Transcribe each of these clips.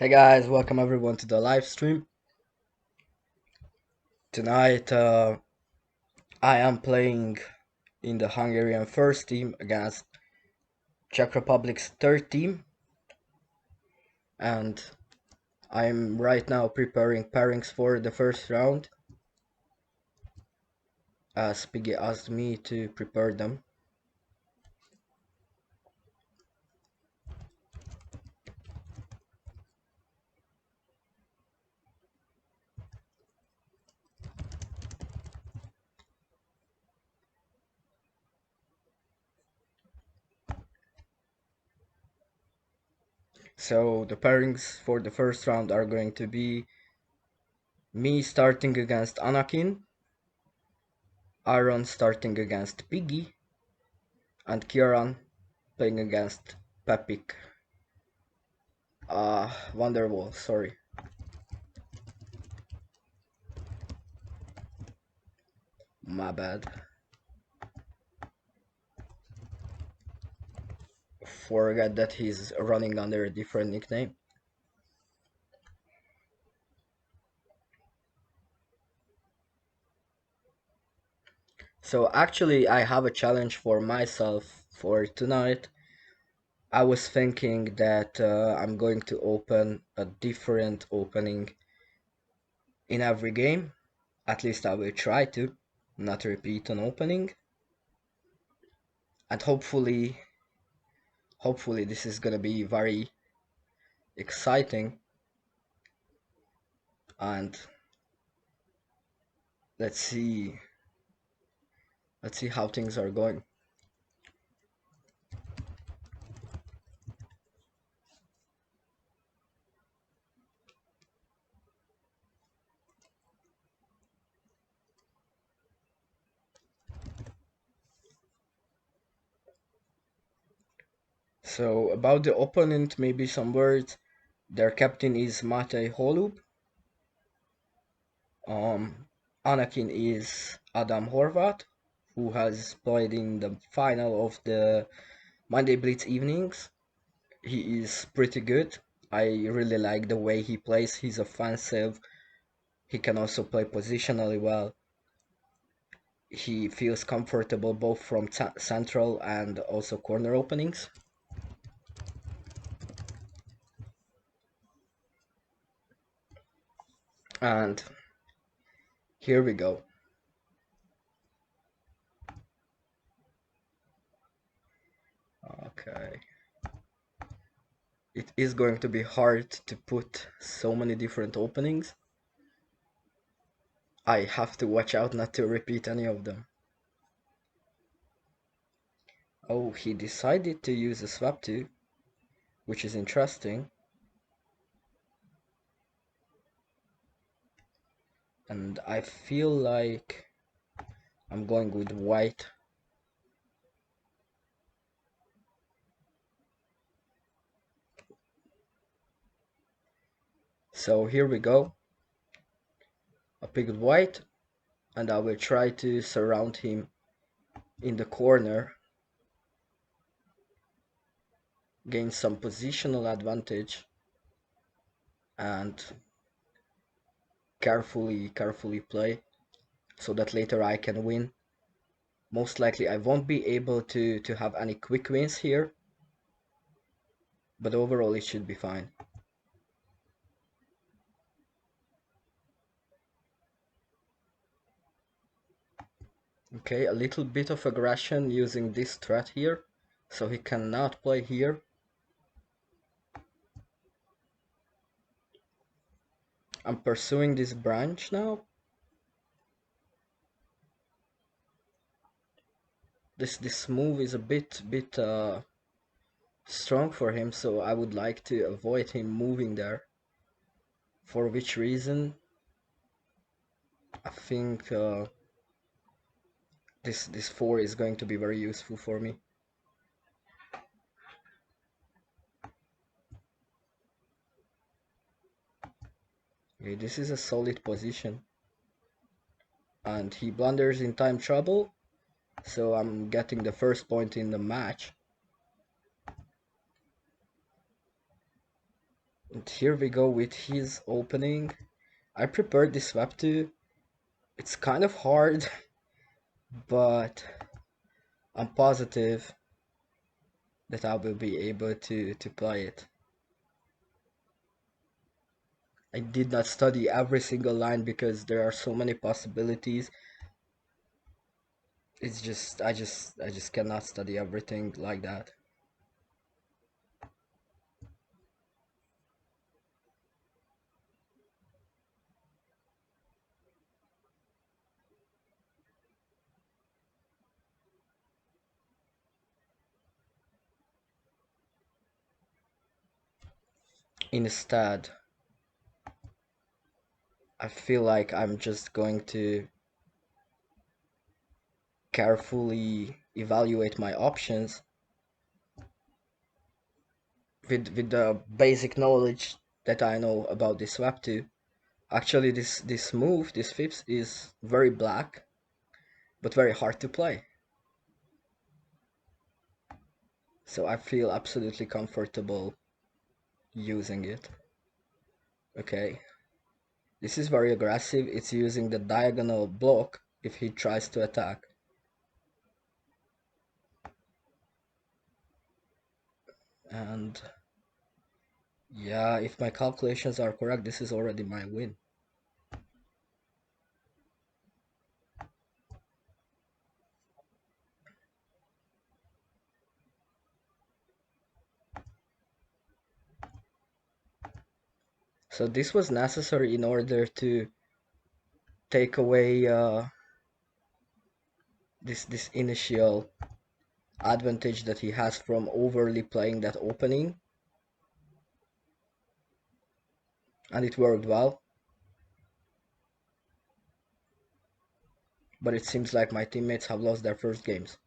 Hey guys, welcome everyone to the live stream. Tonight I am playing in the Hungarian first team against Czech Republic's third team, and I'm right now preparing pairings for the first round as Piggy asked me to prepare them. So the pairings for the first round are going to be me starting against Anakin, Aaron starting against Piggy, and Kieran playing against Pepik. Wonderwall, sorry. My bad. Forget that he's running under a different nickname. So actually I have a challenge for myself for tonight. I was thinking that I'm going to open a different opening in every game. At least I will try to not repeat an opening. And hopefully this is gonna be very exciting. And let's see how things are going. So about the opponent, maybe some words. Their captain is Matej Holub. Anakin is Adam Horvat, who has played in the final of the Monday Blitz evenings. He is pretty good. I really like the way he plays. He's offensive. He can also play positionally well. He feels comfortable both from central and also corner openings. And here we go. Okay. It is going to be hard to put so many different openings. I have to watch out not to repeat any of them. Oh, he decided to use a swap too, which is interesting. And I feel like I'm going with white. So here we go. I picked white, and I will try to surround him in the corner, gain some positional advantage, and carefully play so that later I can win. Most likely I won't be able to have any quick wins here, but overall it should be fine. Okay, a little bit of aggression using this threat here, so he cannot play here. I'm pursuing this branch now. This move is a bit strong for him, so I would like to avoid him moving there. For which reason, I think this 4 is going to be very useful for me. Okay, this is a solid position. And he blunders in time trouble, so I'm getting the first point in the match. And here we go with his opening. I prepared this swap too. It's kind of hard, but I'm positive that I will be able to play it. I did not study every single line because there are so many possibilities. It's just I just cannot study everything like that. Instead, I feel like I'm just going to carefully evaluate my options with the basic knowledge that I know about this swap too. Actually, this move, this Fips, is very black, but very hard to play. So I feel absolutely comfortable using it. Okay, this is very aggressive. It's using the diagonal block if he tries to attack. And yeah, if my calculations are correct, this is already my win. So this was necessary in order to take away this initial advantage that he has from overly playing that opening, and it worked well. But it seems like my teammates have lost their first games.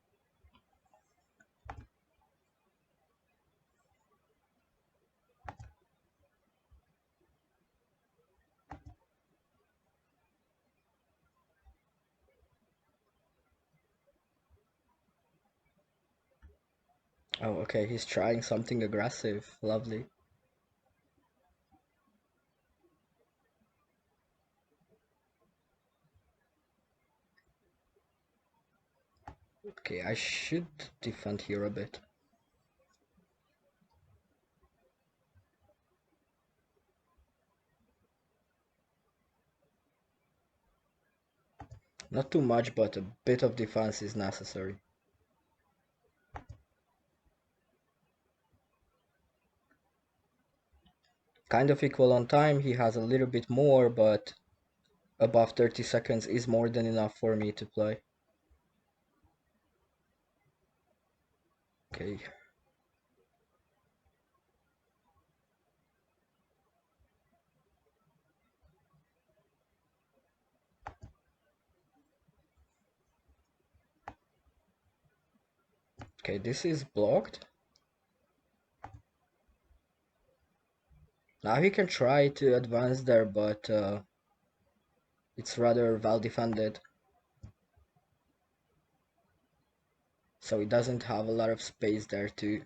Oh, okay, he's trying something aggressive. Lovely. Okay, I should defend here a bit. Not too much, but a bit of defense is necessary. Kind of equal on time, he has a little bit more, but above 30 seconds is more than enough for me to play. Okay. Okay, this is blocked. Now he can try to advance there, but it's rather well defended. So he doesn't have a lot of space there to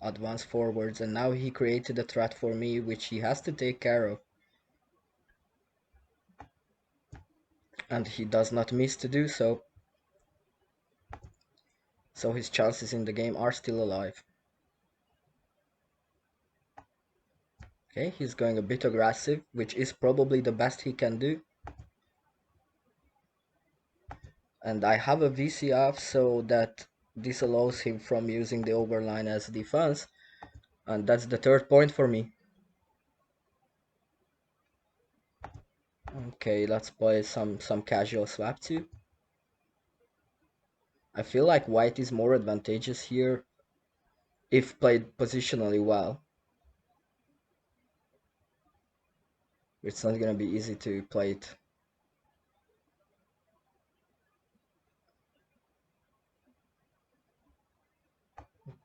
advance forwards, and now he created a threat for me which he has to take care of. And he does not miss to do so. So his chances in the game are still alive. Okay, he's going a bit aggressive, which is probably the best he can do. And I have a VCF so that this allows him from using the overline as defense. And that's the third point for me. Okay, let's play some casual swap too. I feel like white is more advantageous here if played positionally well. It's not gonna be easy to play it.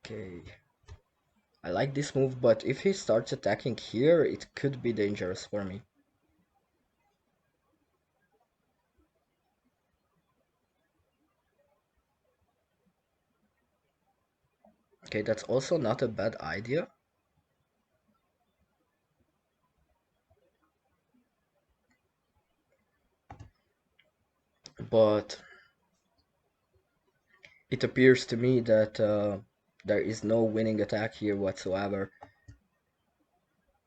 Okay. I like this move, but if he starts attacking here, it could be dangerous for me. Okay, that's also not a bad idea. but it appears to me that there is no winning attack here whatsoever.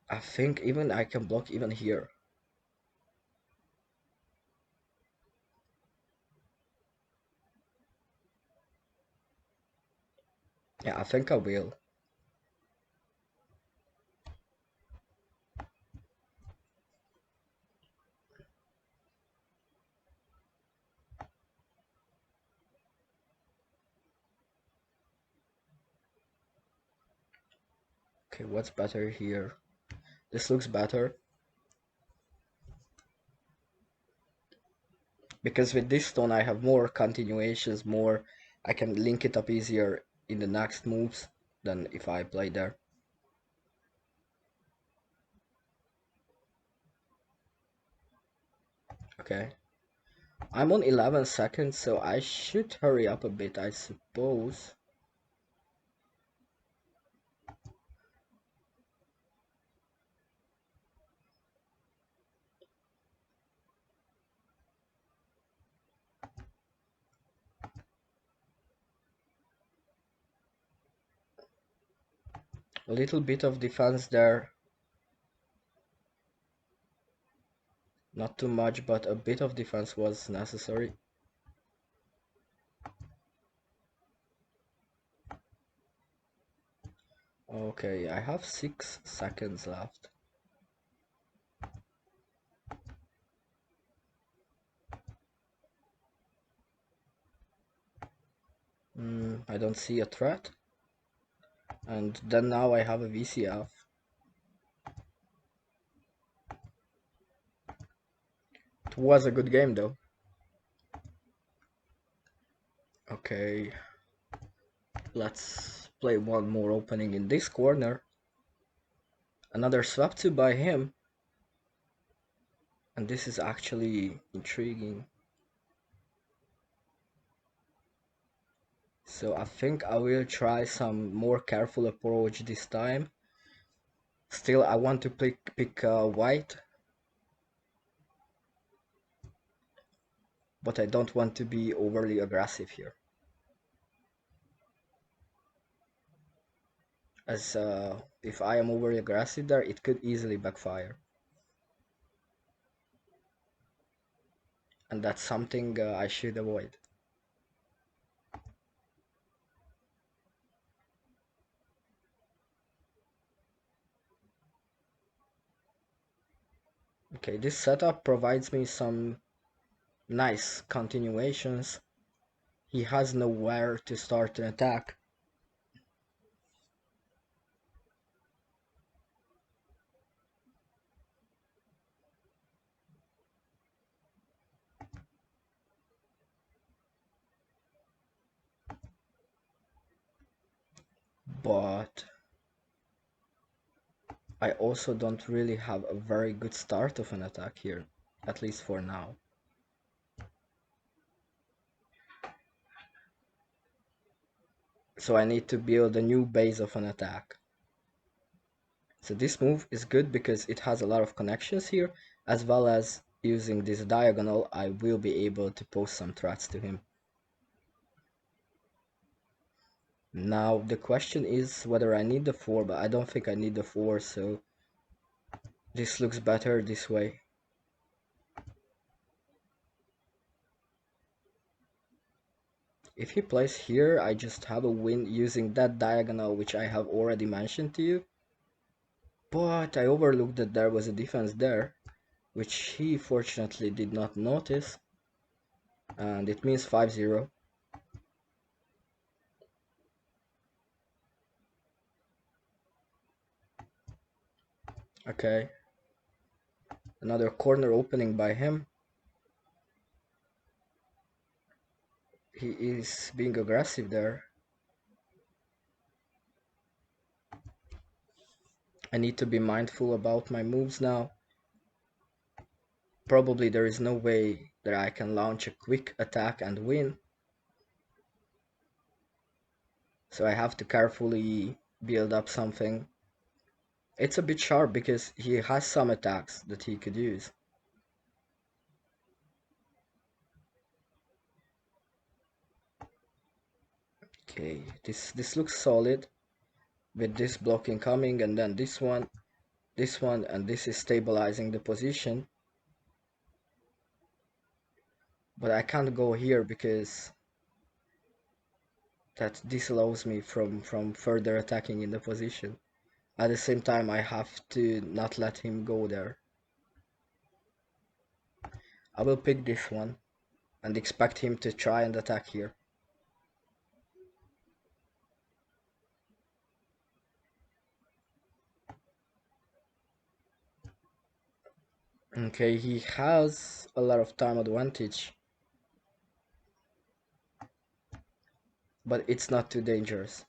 I think even I can block even here. Yeah, I think I will. Okay, what's better here? This looks better. Because with this stone I have more continuations, more I can link it up easier in the next moves than if I play there. Okay. I'm on 11 seconds, so I should hurry up a bit, I suppose. A little bit of defense there. Not too much, but a bit of defense was necessary. Okay, I have 6 seconds left. I don't see a threat. And then now I have a VCF. It was a good game though. Okay, let's play one more opening in this corner. Another swap 2 by him. And this is actually intriguing. So I think I will try some more careful approach this time. Still, I want to pick white. But I don't want to be overly aggressive here. As if I am overly aggressive there, it could easily backfire. And that's something I should avoid. Okay, this setup provides me some nice continuations. He has nowhere to start an attack. But I also don't really have a very good start of an attack here, at least for now. So I need to build a new base of an attack. So this move is good because it has a lot of connections here, as well as using this diagonal I will be able to pose some threats to him. Now the question is whether I need the 4, but I don't think I need the 4, so this looks better this way. If he plays here, I just have a win using that diagonal which I have already mentioned to you. But I overlooked that there was a defense there, which he fortunately did not notice. And it means 5-0. Okay. Another corner opening by him. He is being aggressive there. I need to be mindful about my moves now. Probably there is no way that I can launch a quick attack and win. So I have to carefully build up something. It's a bit sharp because he has some attacks that he could use. Okay, this looks solid with this blocking coming, and then this one, and this is stabilizing the position. But I can't go here because that disallows me from further attacking in the position. At the same time, I have to not let him go there. I will pick this one and expect him to try and attack here. Okay, he has a lot of time advantage, but it's not too dangerous.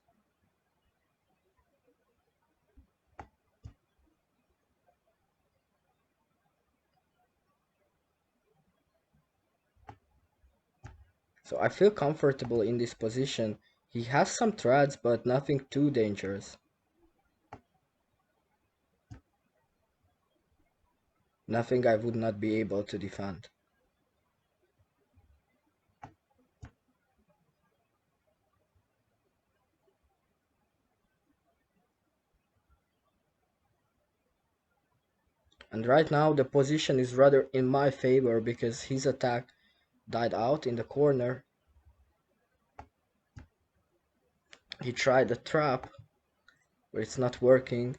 So I feel comfortable in this position. He has some threats, but nothing too dangerous. Nothing I would not be able to defend. And right now the position is rather in my favor because his attack died out in the corner. He tried a trap, but it's not working.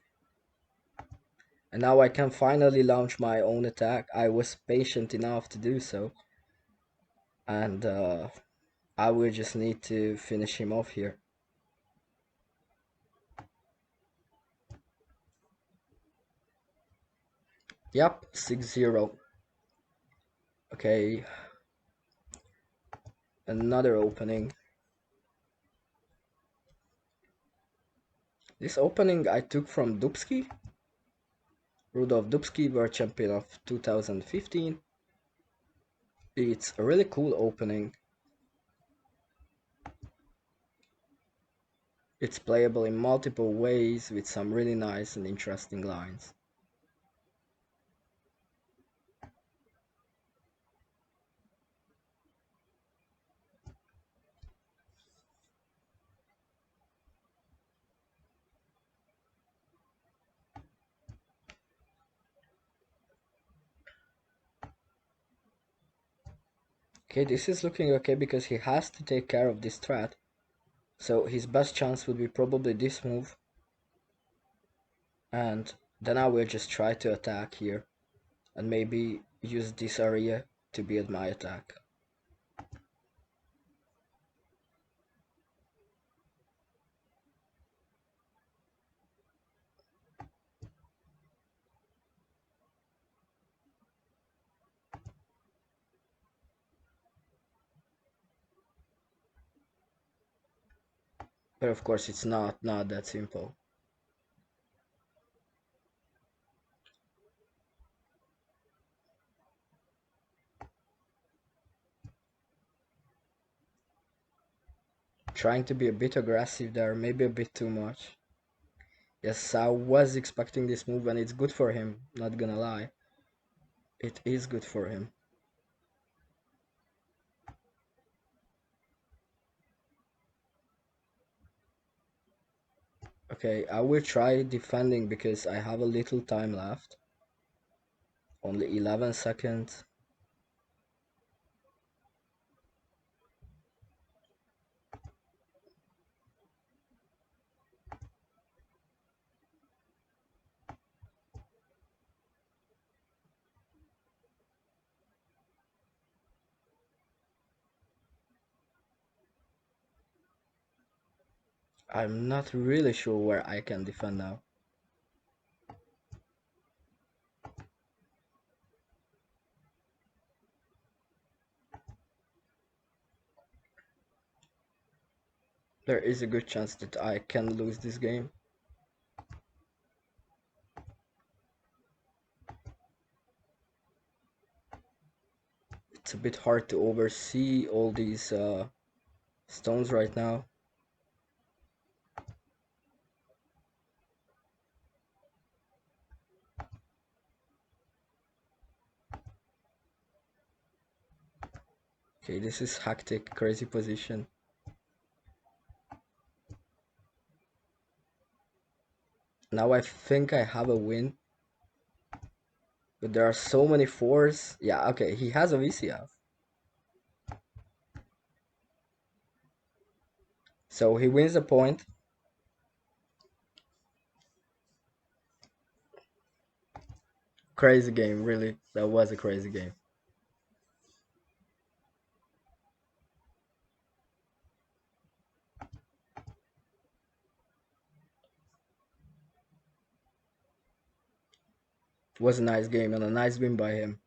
And now I can finally launch my own attack. I was patient enough to do so. And I will just need to finish him off here. Yep, 6-0. Okay, another opening. This opening I took from Dubsky. Rudolf Dubsky, world champion of 2015. It's a really cool opening. It's playable in multiple ways with some really nice and interesting lines. Okay, this is looking okay because he has to take care of this threat. So his best chance would be probably this move. And then I will just try to attack here. And maybe use this area to build my attack. But of course it's not that simple. Trying to be a bit aggressive there, maybe a bit too much. Yes, I was expecting this move and it's good for him, not gonna lie. It is good for him. Okay, I will try defending because I have a little time left. Only 11 seconds. I'm not really sure where I can defend now. There is a good chance that I can lose this game. It's a bit hard to oversee all these stones right now. Okay, this is hectic, crazy position. Now I think I have a win. But there are so many fours. Yeah, okay, he has a VCF. So he wins a point. Crazy game, really. That was a crazy game. It was a nice game and a nice win by him.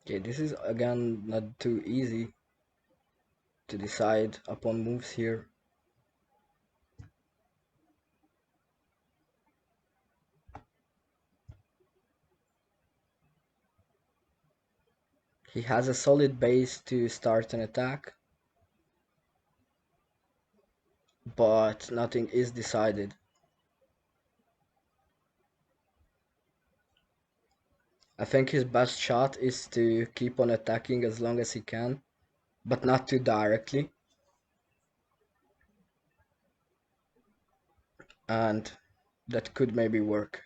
Okay, this is again not too easy to decide upon moves here. He has a solid base to start an attack, but nothing is decided. I think his best shot is to keep on attacking as long as he can, but not too directly. And that could maybe work.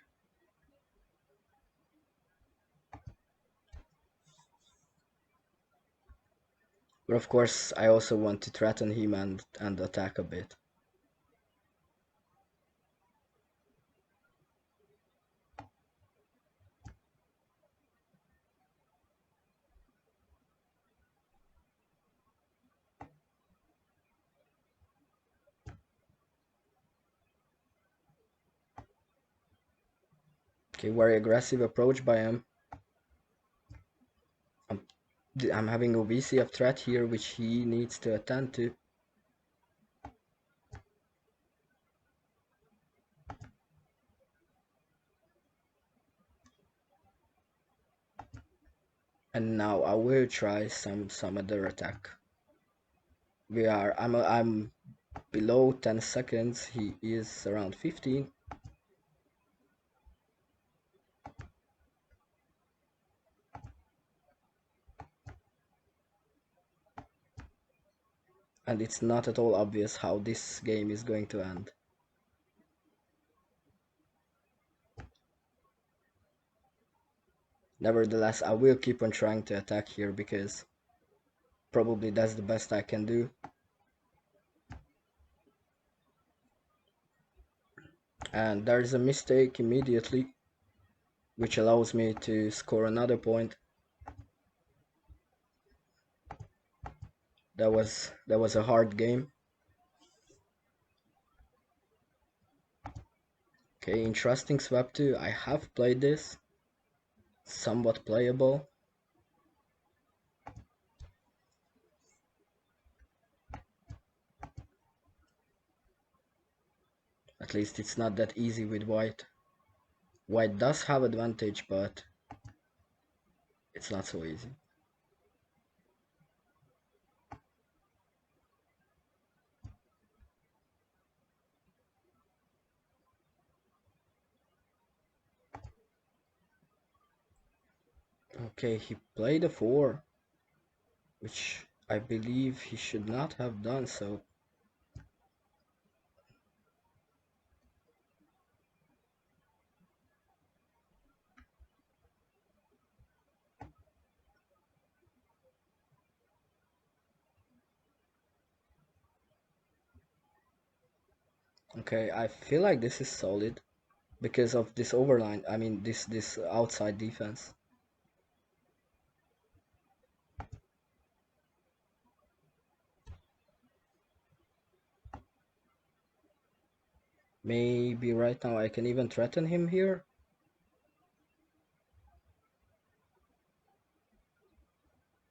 But of course, I also want to threaten him and attack a bit. Okay, very aggressive approach by him. I'm, I'm having a VCF threat here, which he needs to attend to. And now I will try some other attack. I'm below 10 seconds. He is around 15. And it's not at all obvious how this game is going to end. Nevertheless, I will keep on trying to attack here because probably that's the best I can do. And there's a mistake immediately, which allows me to score another point. That was a hard game. Okay, interesting swap 2. I have played this. Somewhat playable. At least it's not that easy with white. White does have advantage, but it's not so easy. Okay, he played a 4, which I believe he should not have done so. Okay, I feel like this is solid because of this overline. I mean, this outside defense. Maybe right now I can even threaten him here.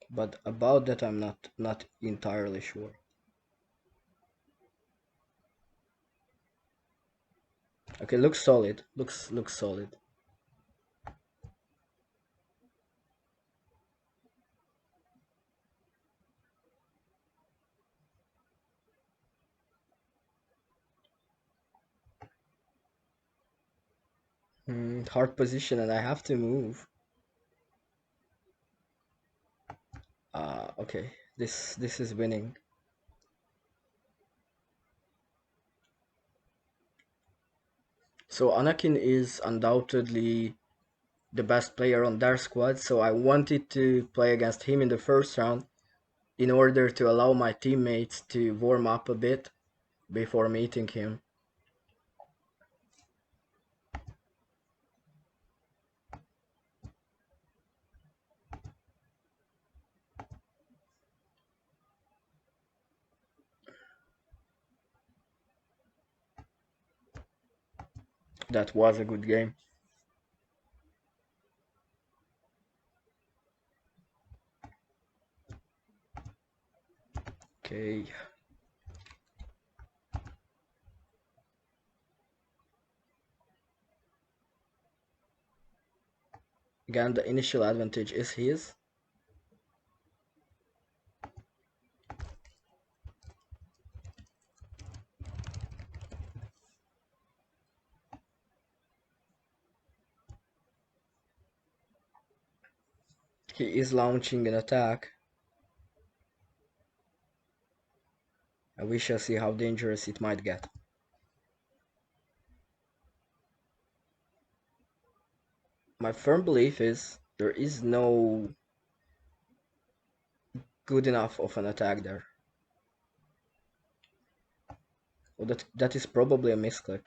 But about that I'm not entirely sure. Okay, looks solid. Looks solid. Hard position and I have to move. Okay. This is winning. So Anakin is undoubtedly the best player on their squad, so I wanted to play against him in the first round in order to allow my teammates to warm up a bit before meeting him. That was a good game. Okay. Again, the initial advantage is his. He is launching an attack, and we shall see how dangerous it might get. My firm belief is there is no good enough of an attack there. Well, that is probably a misclick.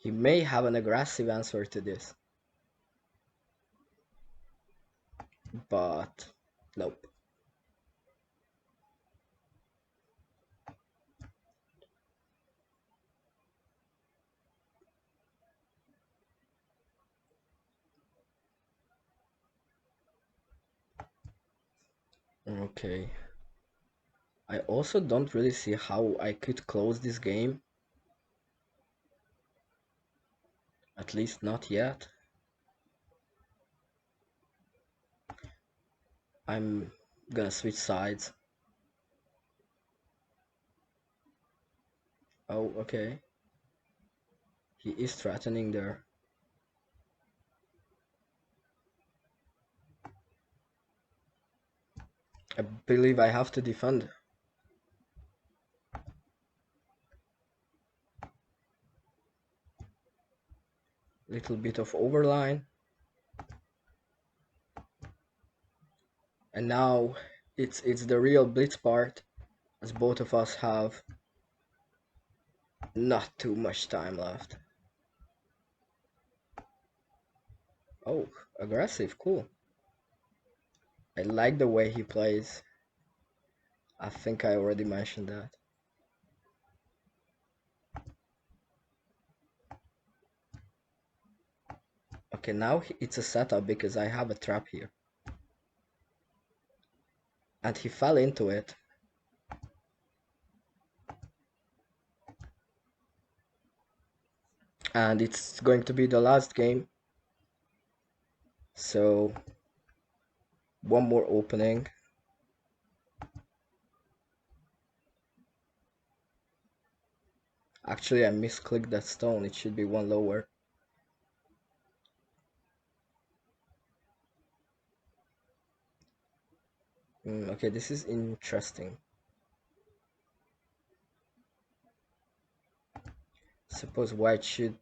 He may have an aggressive answer to this, but nope. Okay. I also don't really see how I could close this game. At least not yet. I'm gonna switch sides. Oh, okay. He is threatening there. I believe I have to defend. Little bit of overline. And now it's the real blitz part, as both of us have not too much time left. Oh, aggressive, cool. I like the way he plays. I think I already mentioned that. Okay, now it's a setup because I have a trap here. And he fell into it. And it's going to be the last game. So, one more opening. Actually, I misclicked that stone. It should be one lower. Okay, this is interesting. Suppose white should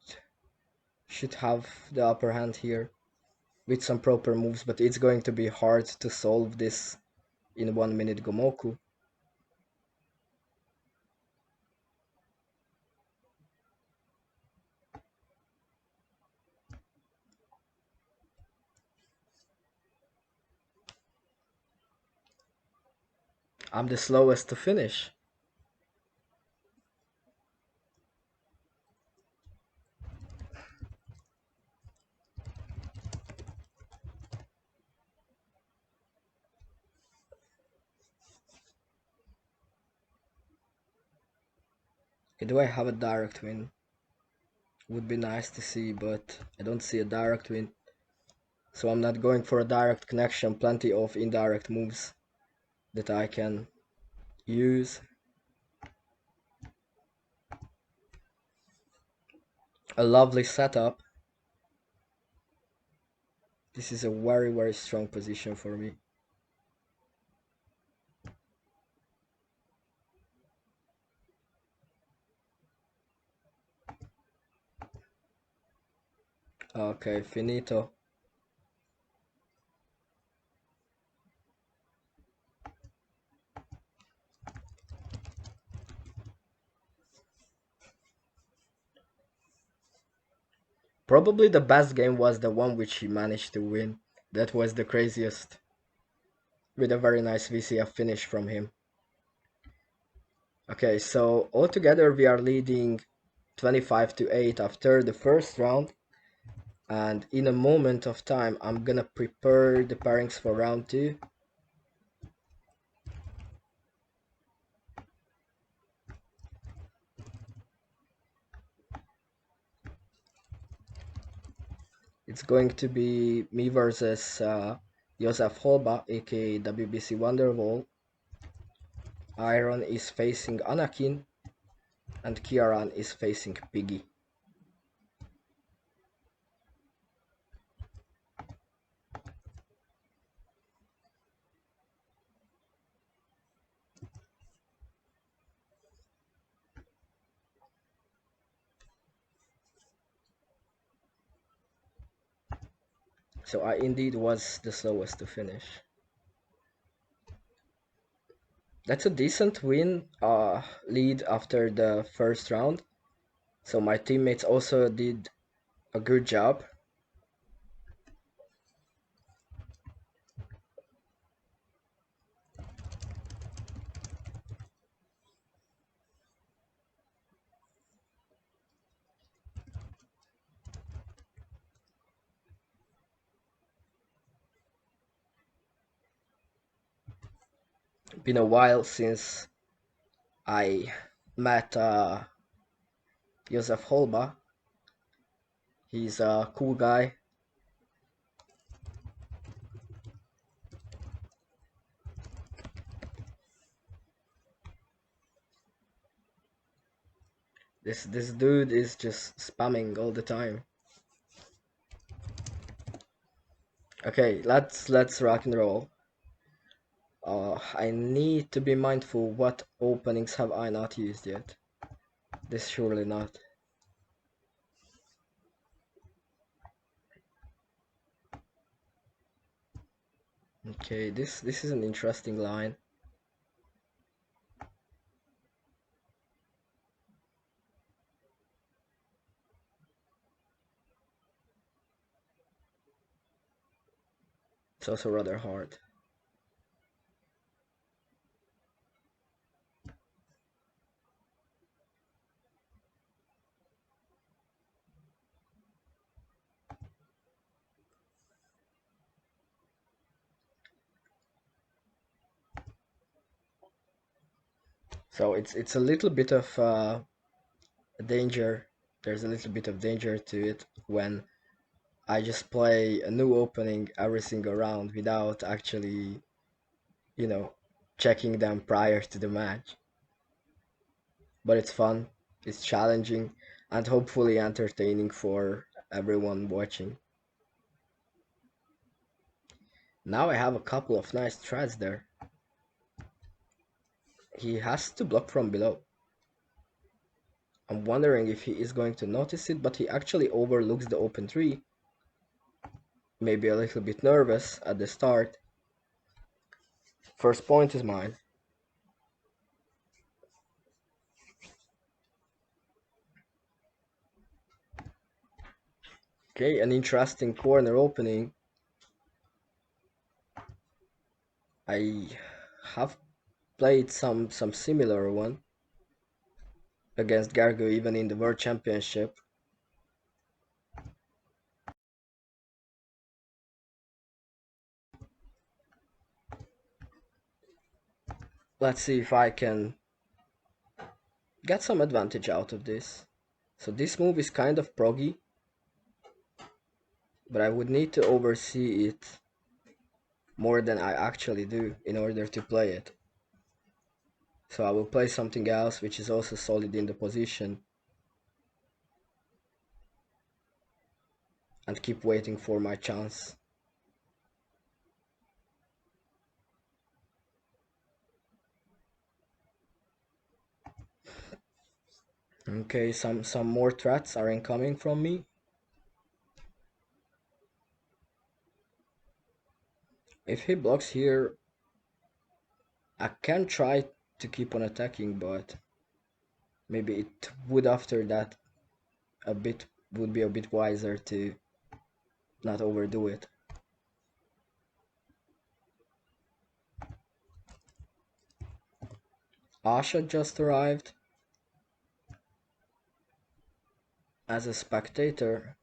have the upper hand here with some proper moves, but it's going to be hard to solve this in 1 minute Gomoku. I'm the slowest to finish. Okay, do I have a direct win? Would be nice to see, but I don't see a direct win. so I'm not going for a direct connection, plenty of indirect moves that I can use. A lovely setup. This is a very, very strong position for me. Okay, finito. Probably the best game was the one which he managed to win. That was the craziest. With a very nice VCF finish from him. Okay, so altogether we are leading 25-8 after the first round. And in a moment of time, I'm gonna prepare the pairings for round 2. It's going to be me versus Josef Holba, aka WBC Wonderwall. Iron is facing Anakin, and Kieran is facing Piggy. So I indeed was the slowest to finish. That's a decent win, lead after the first round. So my teammates also did a good job. Been a while since I met Josef Holba. He's a cool guy. This dude is just spamming all the time. Okay, let's rock and roll. I need to be mindful what openings have I not used yet. This surely not. Okay, this is an interesting line. It's also rather hard. So it's a little bit of danger. There's a little bit of danger to it when I just play a new opening every single round without actually, you know, checking them prior to the match. But it's fun, it's challenging, and hopefully entertaining for everyone watching. Now I have a couple of nice threads there. He has to block from below. I'm wondering if he is going to notice it, but he actually overlooks the open tree. Maybe a little bit nervous at the start. First point is mine. Okay, an interesting corner opening. I have played some similar one against Gargo even in the World Championship. Let's see if I can get some advantage out of this. So this move is kind of proggy. but I would need to oversee it more than I actually do in order to play it. So I will play something else which is also solid in the position and keep waiting for my chance. Okay, some more threats are incoming from me. If he blocks here, I can try to keep on attacking, but maybe it would after that a bit would be a bit wiser to not overdo it. Asha just arrived as a spectator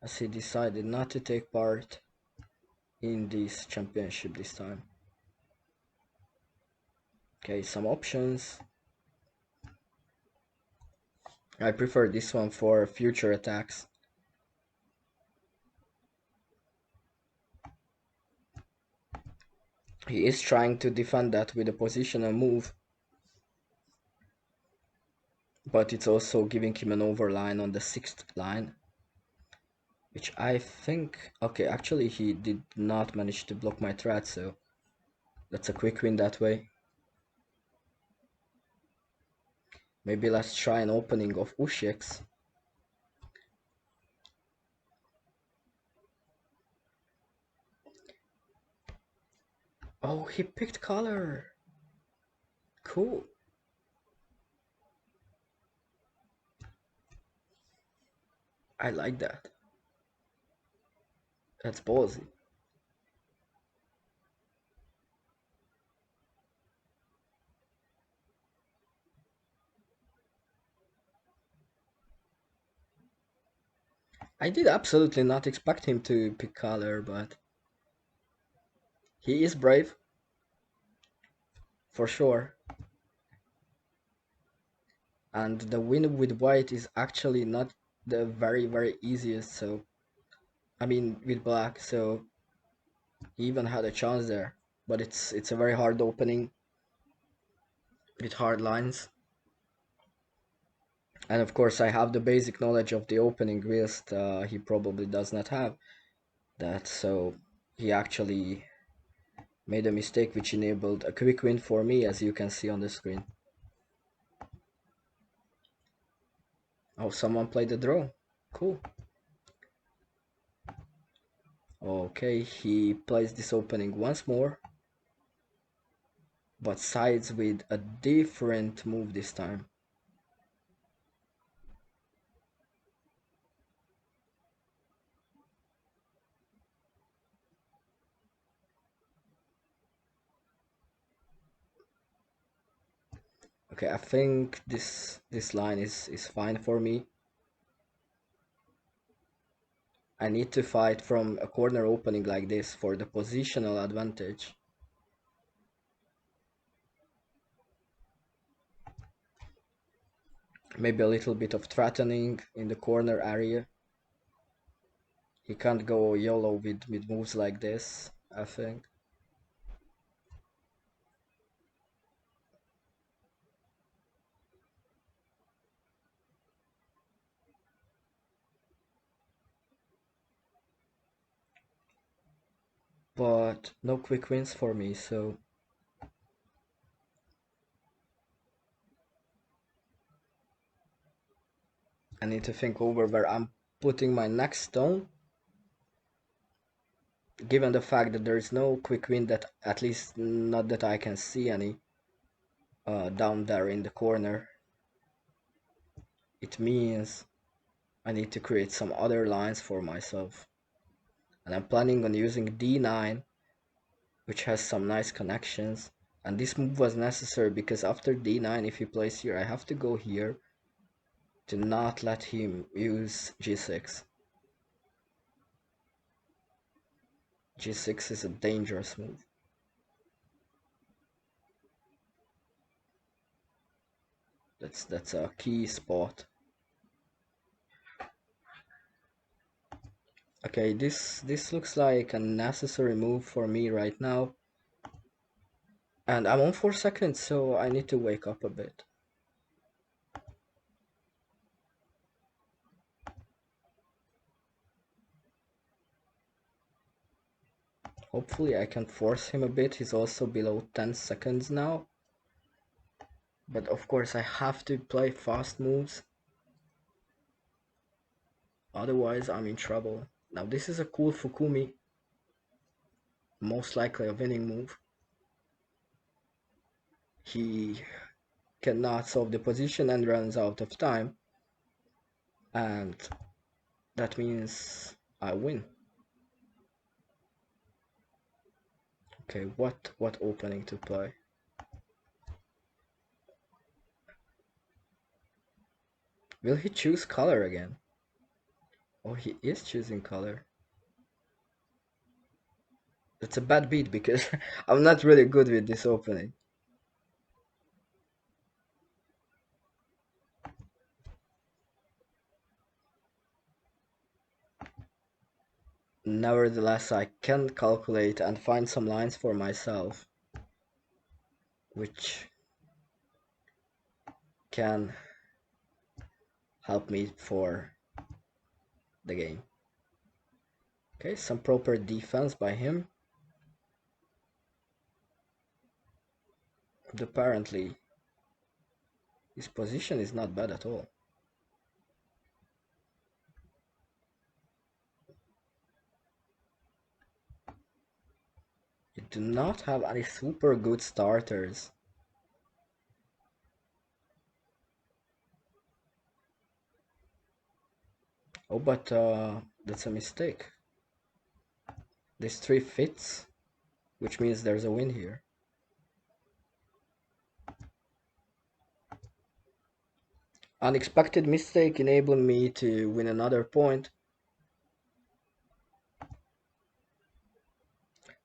as he decided not to take part in this championship this time. Okay, some options. I prefer this one for future attacks. He is trying to defend that with a positional move, but it's also giving him an overline on the 6th line, which I think, okay, actually he did not manage to block my threat, so that's a quick win that way. Maybe let's try an opening of Ushix. Oh, he picked color. Cool. I like that. That's ballsy. I did absolutely not expect him to pick color, but he is brave. For sure. And the win with white is actually not the very easiest, so I mean with black, so he even had a chance there. But it's a very hard opening with hard lines. And of course I have the basic knowledge of the opening, whilst he probably does not have that, so he actually made a mistake which enabled a quick win for me, as you can see on the screen. Oh, someone played the draw. Cool. Okay, he plays this opening once more, but sides with a different move this time. Okay, I think this line is fine for me. I need to fight from a corner opening like this for the positional advantage. Maybe a little bit of threatening in the corner area. He can't go YOLO with moves like this, I think. But no quick wins for me, so I need to think over where I'm putting my next stone. Given the fact that there is no quick win, that at least not that I can see any down there in the corner, it means I need to create some other lines for myself. And I'm planning on using d9, which has some nice connections. And this move was necessary because after d9, if he plays here, I have to go here to not let him use g6. g6 is a dangerous move. That's a key spot. Okay, this looks like a necessary move for me right now. And I'm on 4 seconds, so I need to wake up a bit. Hopefully I can force him a bit. He's also below 10 seconds now. But of course I have to play fast moves. Otherwise I'm in trouble. Now this is a cool Fukumi. Most likely a winning move. He cannot solve the position and runs out of time. And that means I win. Okay, what opening to play? Will he choose color again? Oh, he is choosing color. It's a bad beat because I'm not really good with this opening. Nevertheless, I can calculate and find some lines for myself, which can help me for the game. Okay, some proper defense by him. And apparently, his position is not bad at all. You do not have any super good starters. Oh, but that's a mistake. This 3 fits, which means there's a win here. Unexpected mistake enabling me to win another point.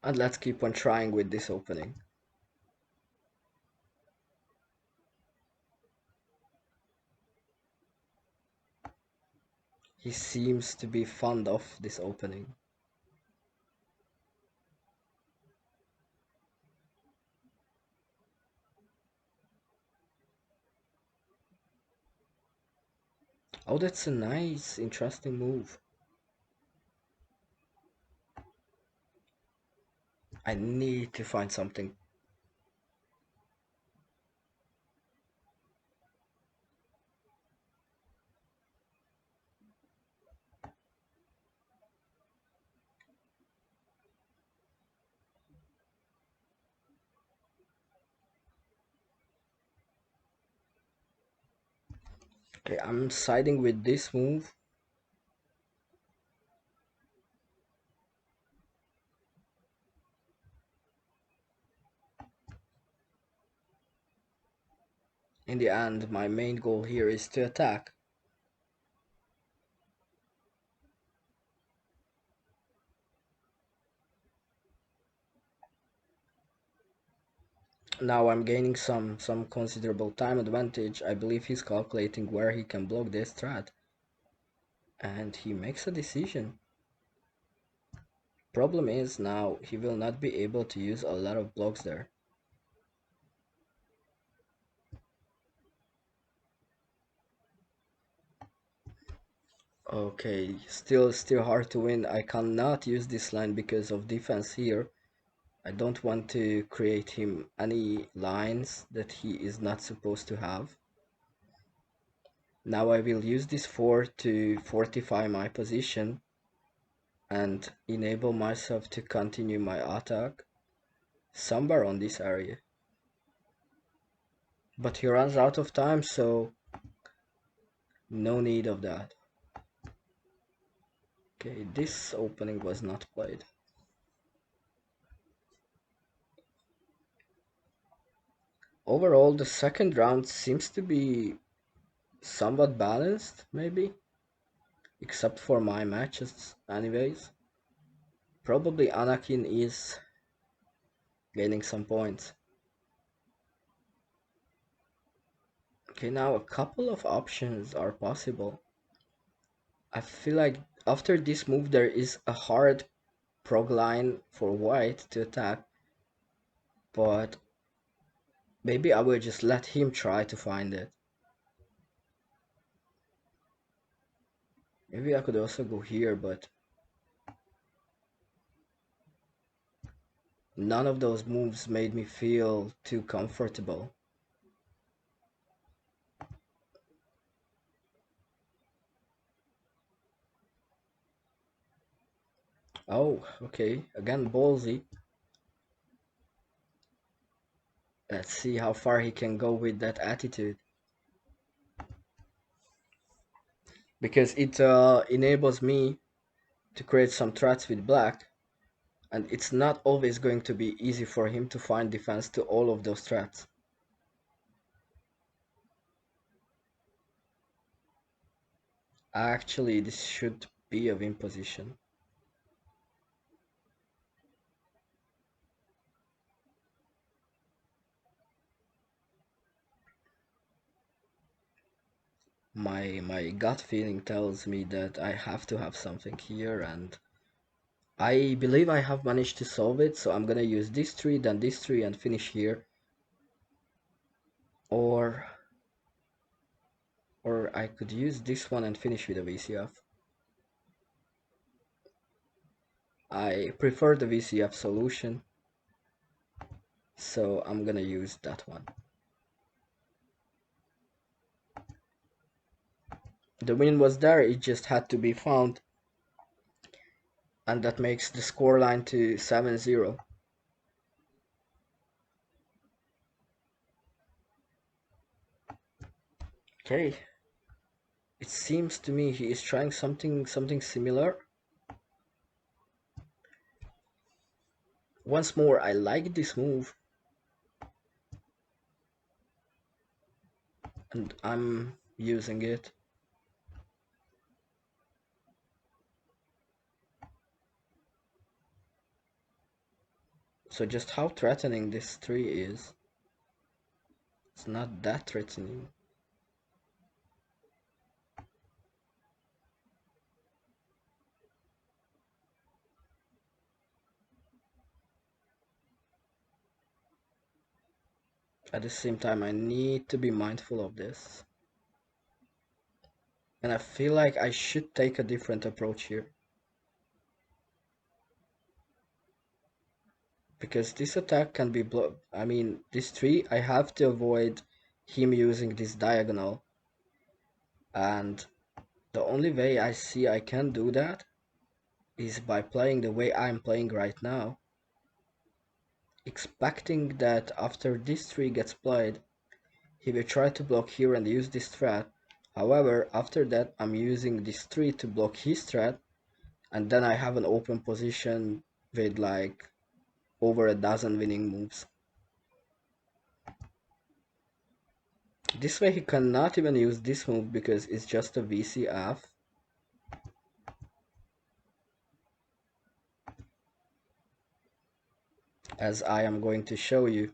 And let's keep on trying with this opening. He seems to be fond of this opening. Oh, that's a nice, interesting move. I need to find something. Okay, I'm siding with this move. In the end, my main goal here is to attack. Now I'm gaining some considerable time advantage. I believe he's calculating where he can block this threat. And he makes a decision. Problem is now he will not be able to use a lot of blocks there. Okay, still hard to win. I cannot use this line because of defense here. I don't want to create him any lines that he is not supposed to have. Now I will use this 4 to fortify my position and enable myself to continue my attack somewhere on this area. But he runs out of time, so no need of that. Okay, this opening was not played. Overall, the second round seems to be somewhat balanced, maybe, except for my matches, anyways. Probably Anakin is gaining some points. Okay, now a couple of options are possible. I feel like After this move, there is a hard prog line for white to attack, but maybe I will just let him try to find it. Maybe I could also go here, but none of those moves made me feel too comfortable. Oh, okay, again ballsy. Let's see how far he can go with that attitude. Because it enables me to create some threats with black, and it's not always going to be easy for him to find defense to all of those threats. Actually, this should be a win position. My gut feeling tells me that I have to have something here, and I believe I have managed to solve it, so I'm gonna use this tree, then this tree, and finish here. Or I could use this one and finish with a VCF. I prefer the VCF solution, so I'm gonna use that one. The win was there, it just had to be found, and that makes the scoreline to 7-0. Okay, it seems to me he is trying something similar. Once more, I like this move, and I'm using it. So just how threatening this tree is. It's not that threatening. At the same time, I need to be mindful of this. And I feel like I should take a different approach here. Because this attack can be blocked. I mean, this tree, I have to avoid him using this diagonal. And the only way I see I can do that is by playing the way I'm playing right now. Expecting that after this tree gets played, he will try to block here and use this threat. However, after that I'm using this tree to block his threat, and then I have an open position with like over a dozen winning moves. This way he cannot even use this move because it's just a VCF. As I am going to show you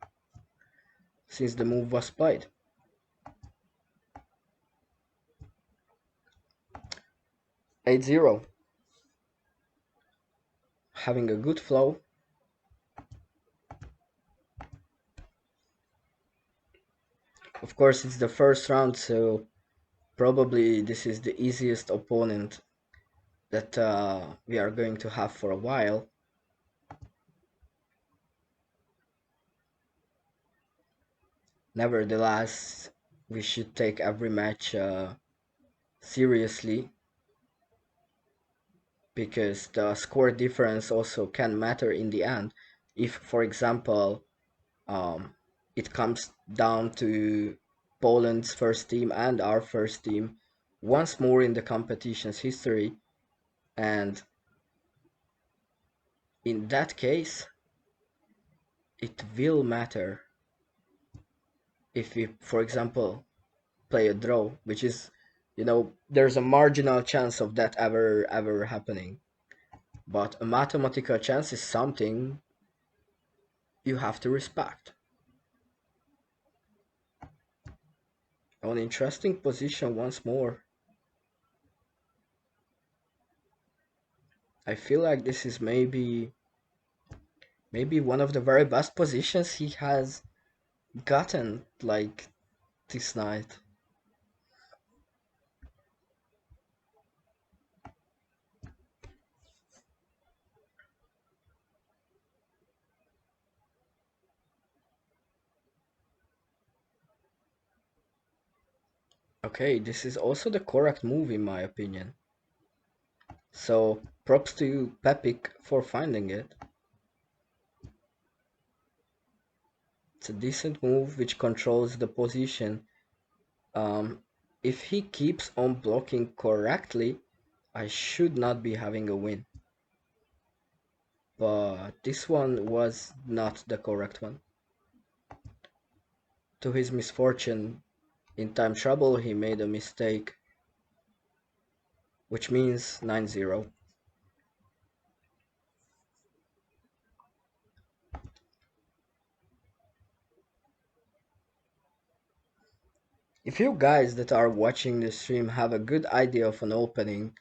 since the move was played. 8-0. Having a good flow. Of course it's the first round, so probably this is the easiest opponent that we are going to have for a while. Nevertheless, we should take every match seriously, because the score difference also can matter in the end. If, for example, it comes down to Poland's first team and our first team once more in the competition's history, and in that case, it will matter if we, for example, play a draw, which is, there's a marginal chance of that ever happening. But a mathematical chance is something you have to respect. An interesting position once more. I feel like this is maybe one of the very best positions he has gotten like this night. Okay, this is also the correct move in my opinion. So props to you, Pepik, for finding it. It's a decent move which controls the position. Um, if he keeps on blocking correctly, I should not be having a win. But this one was not the correct one. To his misfortune, in time trouble, he made a mistake, which means 9-0. If you guys that are watching the stream have a good idea of an opening,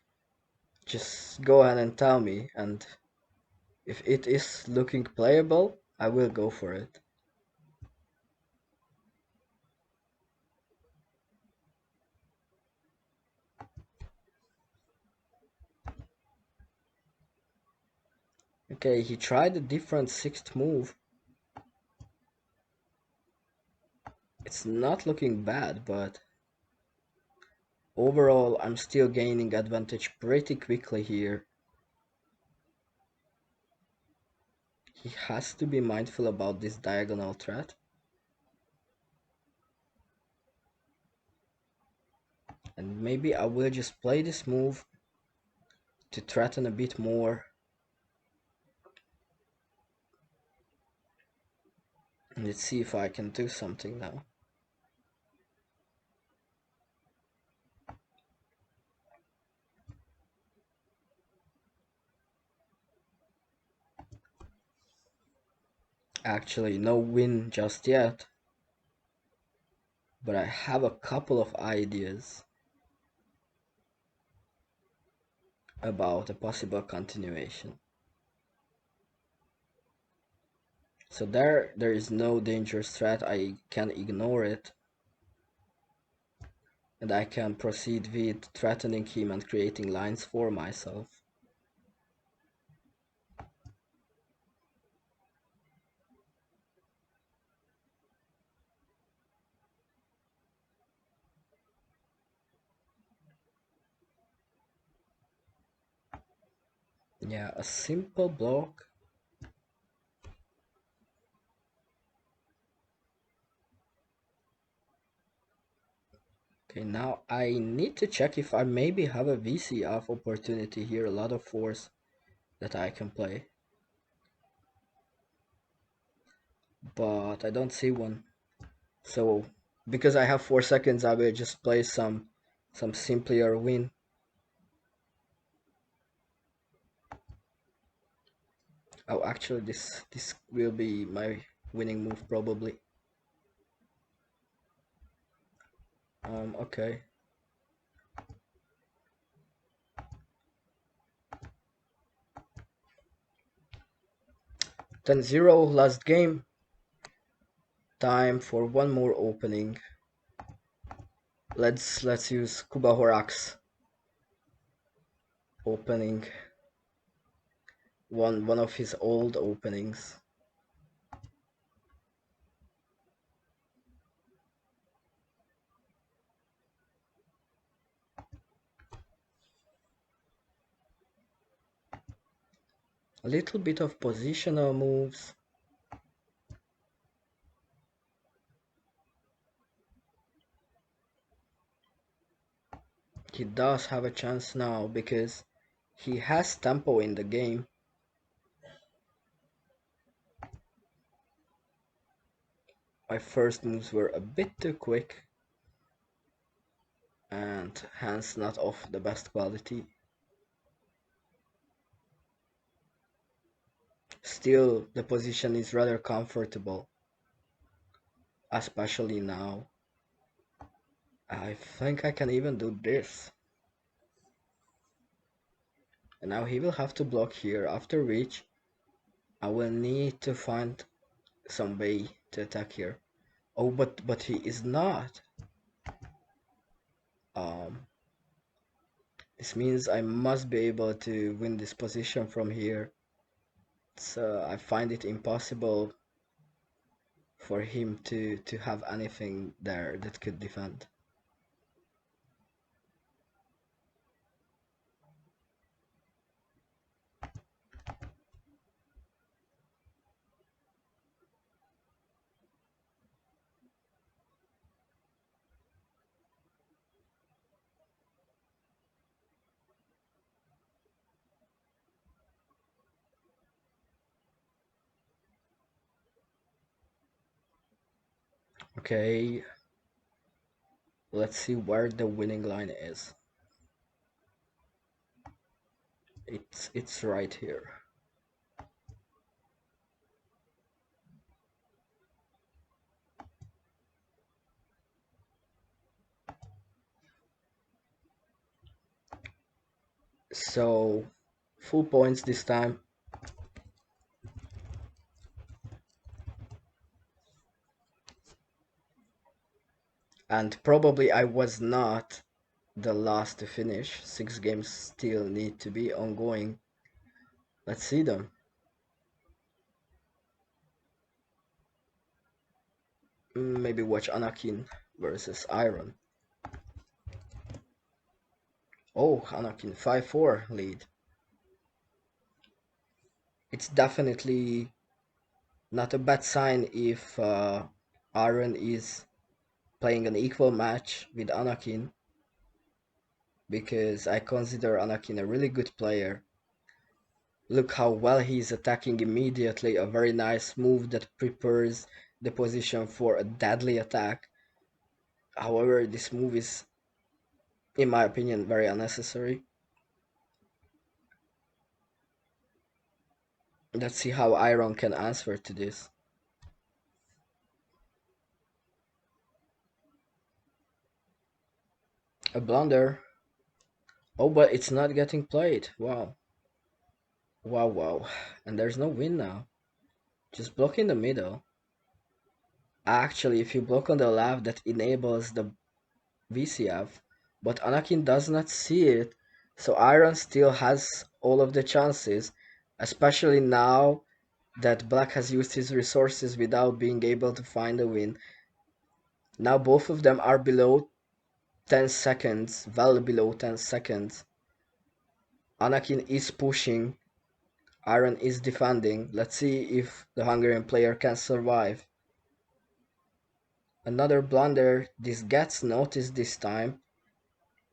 just go ahead and tell me, and if it is looking playable, I will go for it. Okay, he tried a different sixth move. It's not looking bad, but overall I'm still gaining advantage pretty quickly here. He has to be mindful about this diagonal threat. And maybe I will just play this move to threaten a bit more. Let's see if I can do something now. Actually, no win just yet, but I have a couple of ideas about a possible continuation. So there is no dangerous threat, I can ignore it. And I can proceed with threatening him and creating lines for myself. Yeah, a simple block. Okay, now I need to check if I maybe have a VC off opportunity here, a lot of force that I can play. But I don't see one. So because I have 4 seconds, I will just play some simpler win. Oh, actually this will be my winning move probably. Okay. 10-0 last game. Time for one more opening. Let's use Kuba Horak's opening. One of his old openings. A little bit of positional moves. He does have a chance now because he has tempo in the game. My first moves were a bit too quick and hence not of the best quality. Still, the position is rather comfortable, especially now. I think I can even do this. And now he will have to block here, after which I will need to find some way to attack here. Oh, but he is not. Um, this means I must be able to win this position from here. So I find it impossible for him to have anything there that could defend. Okay, let's see where the winning line is. It's right here. So full points this time. And probably I was not the last to finish. 6 games still need to be ongoing. Let's see them. Maybe watch Anakin versus Iron. Oh, Anakin 5-4 lead. It's definitely not a bad sign if Iron is playing an equal match with Anakin, because I consider Anakin a really good player. Look how well he's attacking immediately, a very nice move that prepares the position for a deadly attack. However, this move is, in my opinion, very unnecessary. Let's see how Iron can answer to this. A blunder. Oh, but it's not getting played. Wow. Wow, wow. And there's no win now. Just block in the middle. Actually, if you block on the left, that enables the VCF, but Anakin does not see it, so Iron still has all of the chances, especially now that Black has used his resources without being able to find a win. Now both of them are below 10 seconds, well below 10 seconds. Anakin is pushing, Iron is defending. Let's see if the Hungarian player can survive. Another blunder, this gets noticed this time,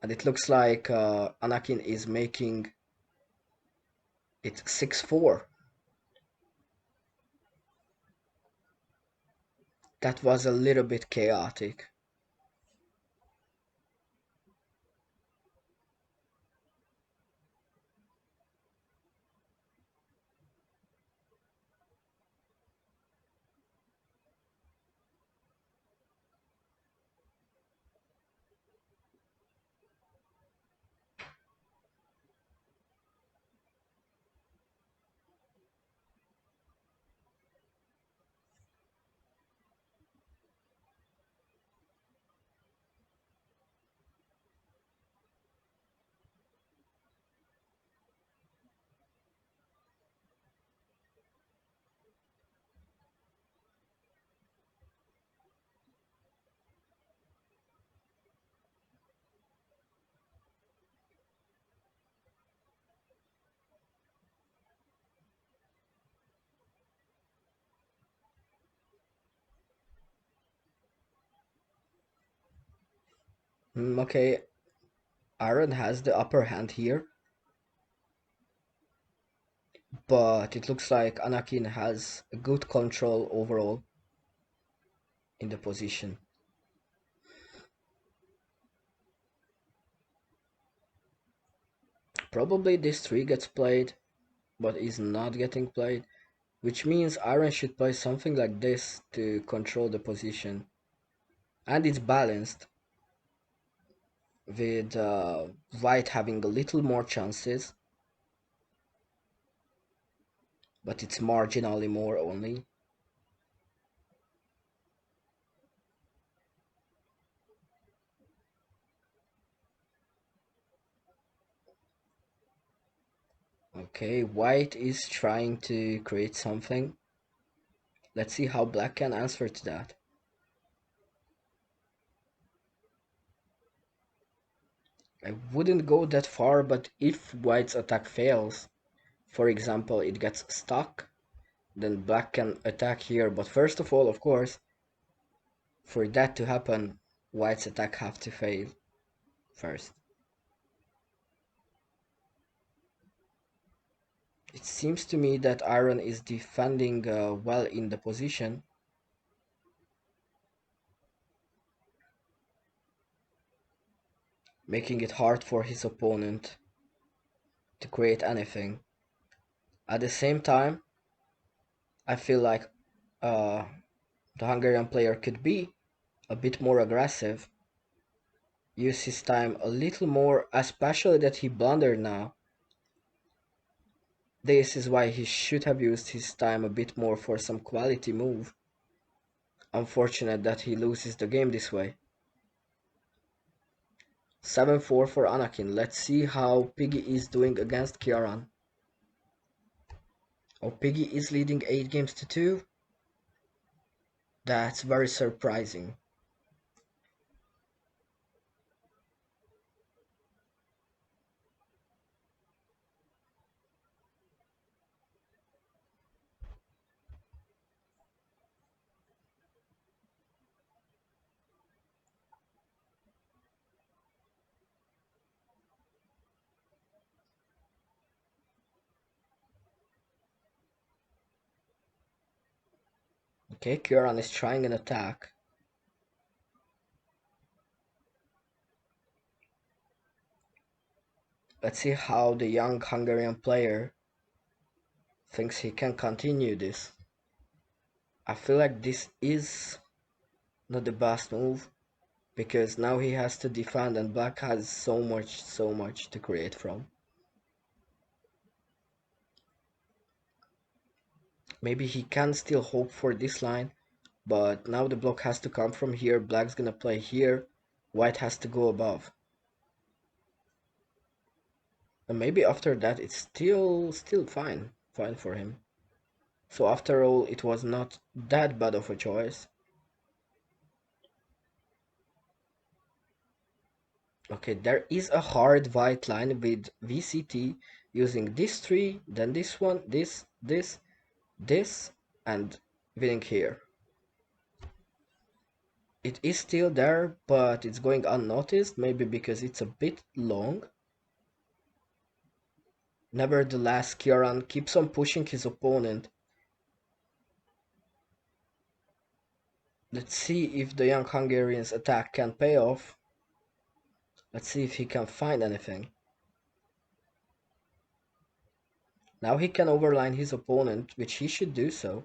and it looks like Anakin is making it 6-4. That was a little bit chaotic. Okay, Aaron has the upper hand here, but it looks like Anakin has a good control overall in the position. Probably this 3 gets played, but is not getting played, which means Aaron should play something like this to control the position. And it's balanced, with White having a little more chances. but it's marginally more only. Okay, white is trying to create something. Let's see how black can answer to that. I wouldn't go that far, but if white's attack fails, for example, it gets stuck, then black can attack here. But first of all, of course, for that to happen, white's attack have to fail first. It seems to me that iron is defending well in the position, making it hard for his opponent to create anything. At the same time, I feel like uh, the Hungarian player could be a bit more aggressive, use his time a little more, especially that he blundered now. This is why he should have used his time a bit more for some quality move. Unfortunate that he loses the game this way. 7-4 for Anakin. Let's see how Piggy is doing against Kieran. Oh, Piggy is leading 8 games to 2. That's very surprising. Okay, Kieran is trying an attack. Let's see how the young Hungarian player thinks he can continue this. I feel like this is not the best move because now he has to defend and black has so much to create from. Maybe he can still hope for this line, but now the block has to come from here. Black's gonna play here, white has to go above. And maybe after that it's still fine for him. So after all, it was not that bad of a choice. Okay, there is a hard white line with VCT using this tree, then this one, this, and winning here. It is still there, but it's going unnoticed, maybe because it's a bit long. Nevertheless, Kieran keeps on pushing his opponent. Let's see if the young Hungarian's attack can pay off. Let's see if he can find anything. Now he can overline his opponent, which he should do so.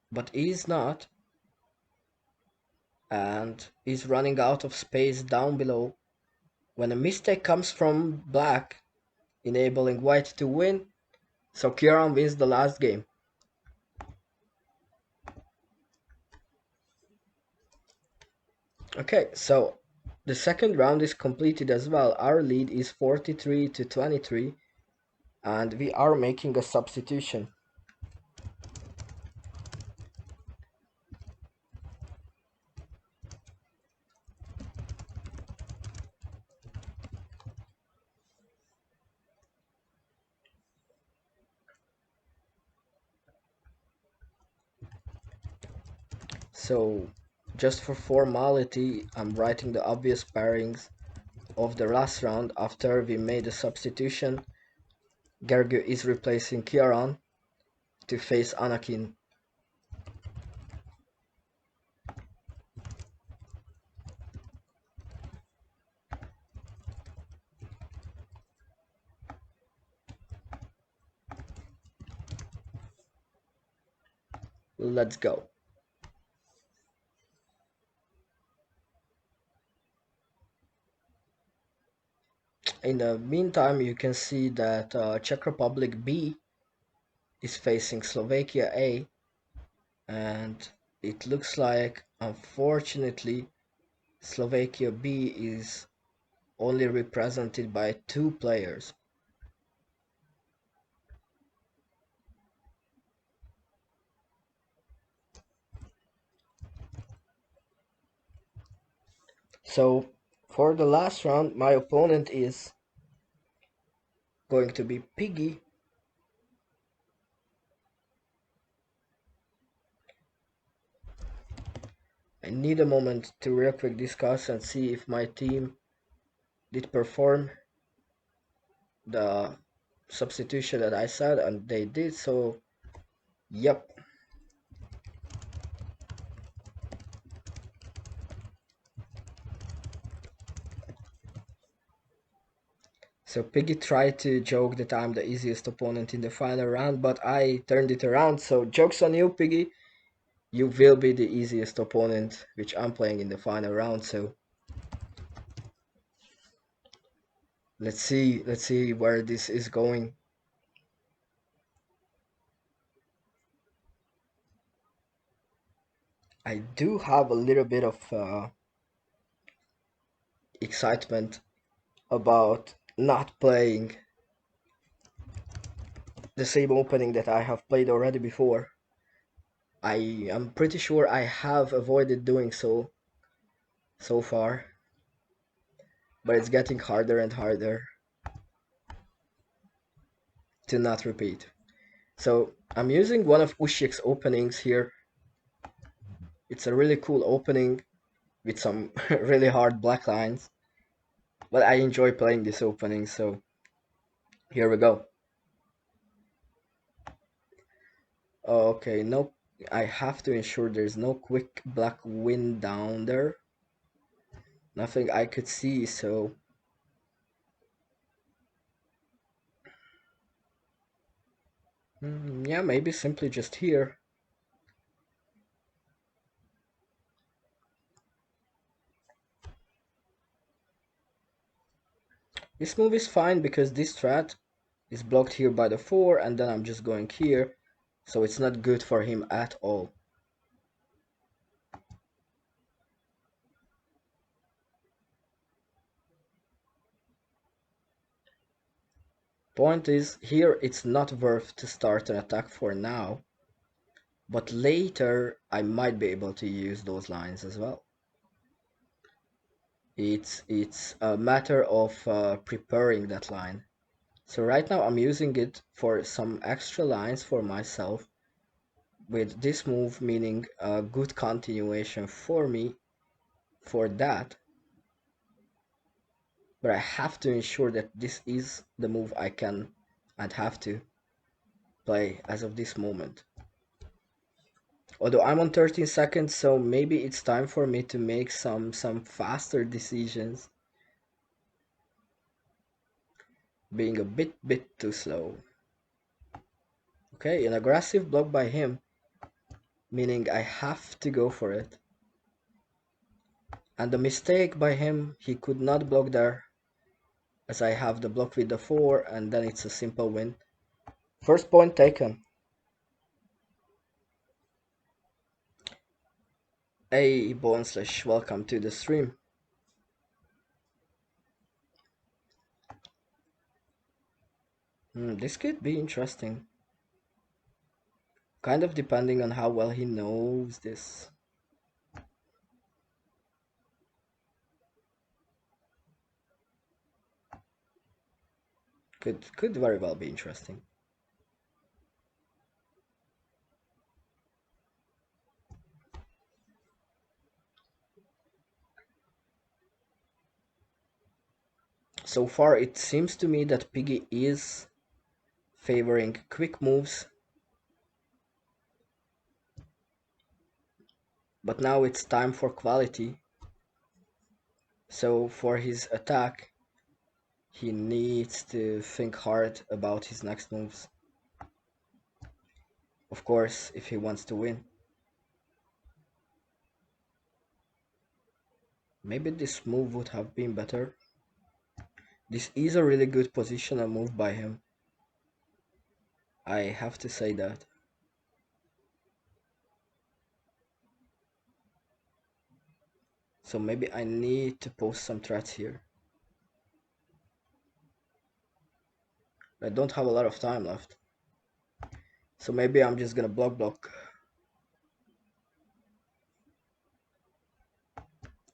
But he is not, and is running out of space down below. When a mistake comes from black, enabling white to win, so Kieran wins the last game. Okay, so the second round is completed as well. Our lead is 43 to 23, and we are making a substitution. So, just for formality, I'm writing the obvious pairings of the last round after we made a substitution. Gergő is replacing Kieran to face Anakin. Let's go. In the meantime, you can see that Czech Republic B is facing Slovakia A, and it looks like, unfortunately, Slovakia B is only represented by 2 players. So for the last round, my opponent is going to be Piggy. I need a moment to real quick discuss and see if my team did perform the substitution that I said, and they did, so yep. So Piggy tried to joke that I'm the easiest opponent in the final round, but I turned it around, so joke's on you, Piggy. You will be the easiest opponent which I'm playing in the final round, so let's see where this is going. I do have a little bit of excitement about not playing the same opening that I have played already before. I am pretty sure I have avoided doing so far, but it's getting harder and harder to not repeat. So I'm using one of Ushik's openings here. It's a really cool opening with some really hard black lines, but I enjoy playing this opening, so here we go. Okay, no, I have to ensure there's no quick black wind down there. Nothing I could see, so yeah, maybe simply just here. This move is fine because this strat is blocked here by the 4, and then I'm just going here, so it's not good for him at all. Point is, here it's not worth to start an attack for now, but later I might be able to use those lines as well. It's a matter of preparing that line. So right now I'm using it for some extra lines for myself, with this move meaning a good continuation for me for that. But I have to ensure that this is the move I can and have to play as of this moment. Although I'm on 13 seconds, so maybe it's time for me to make some faster decisions. Being a bit too slow. Okay, an aggressive block by him, meaning I have to go for it. And the mistake by him, he could not block there, as I have the block with the 4, and then it's a simple win. First point taken. Hey Boneslash, welcome to the stream. This could be interesting. Kind of depending on how well he knows this. Could very well be interesting. So far it seems to me that Piggy is favoring quick moves, but now it's time for quality. So for his attack, he needs to think hard about his next moves. Of course, if he wants to win. Maybe this move would have been better. This is a really good positional move by him. I have to say that. So maybe I need to post some threats here. I don't have a lot of time left. So maybe I'm just gonna block.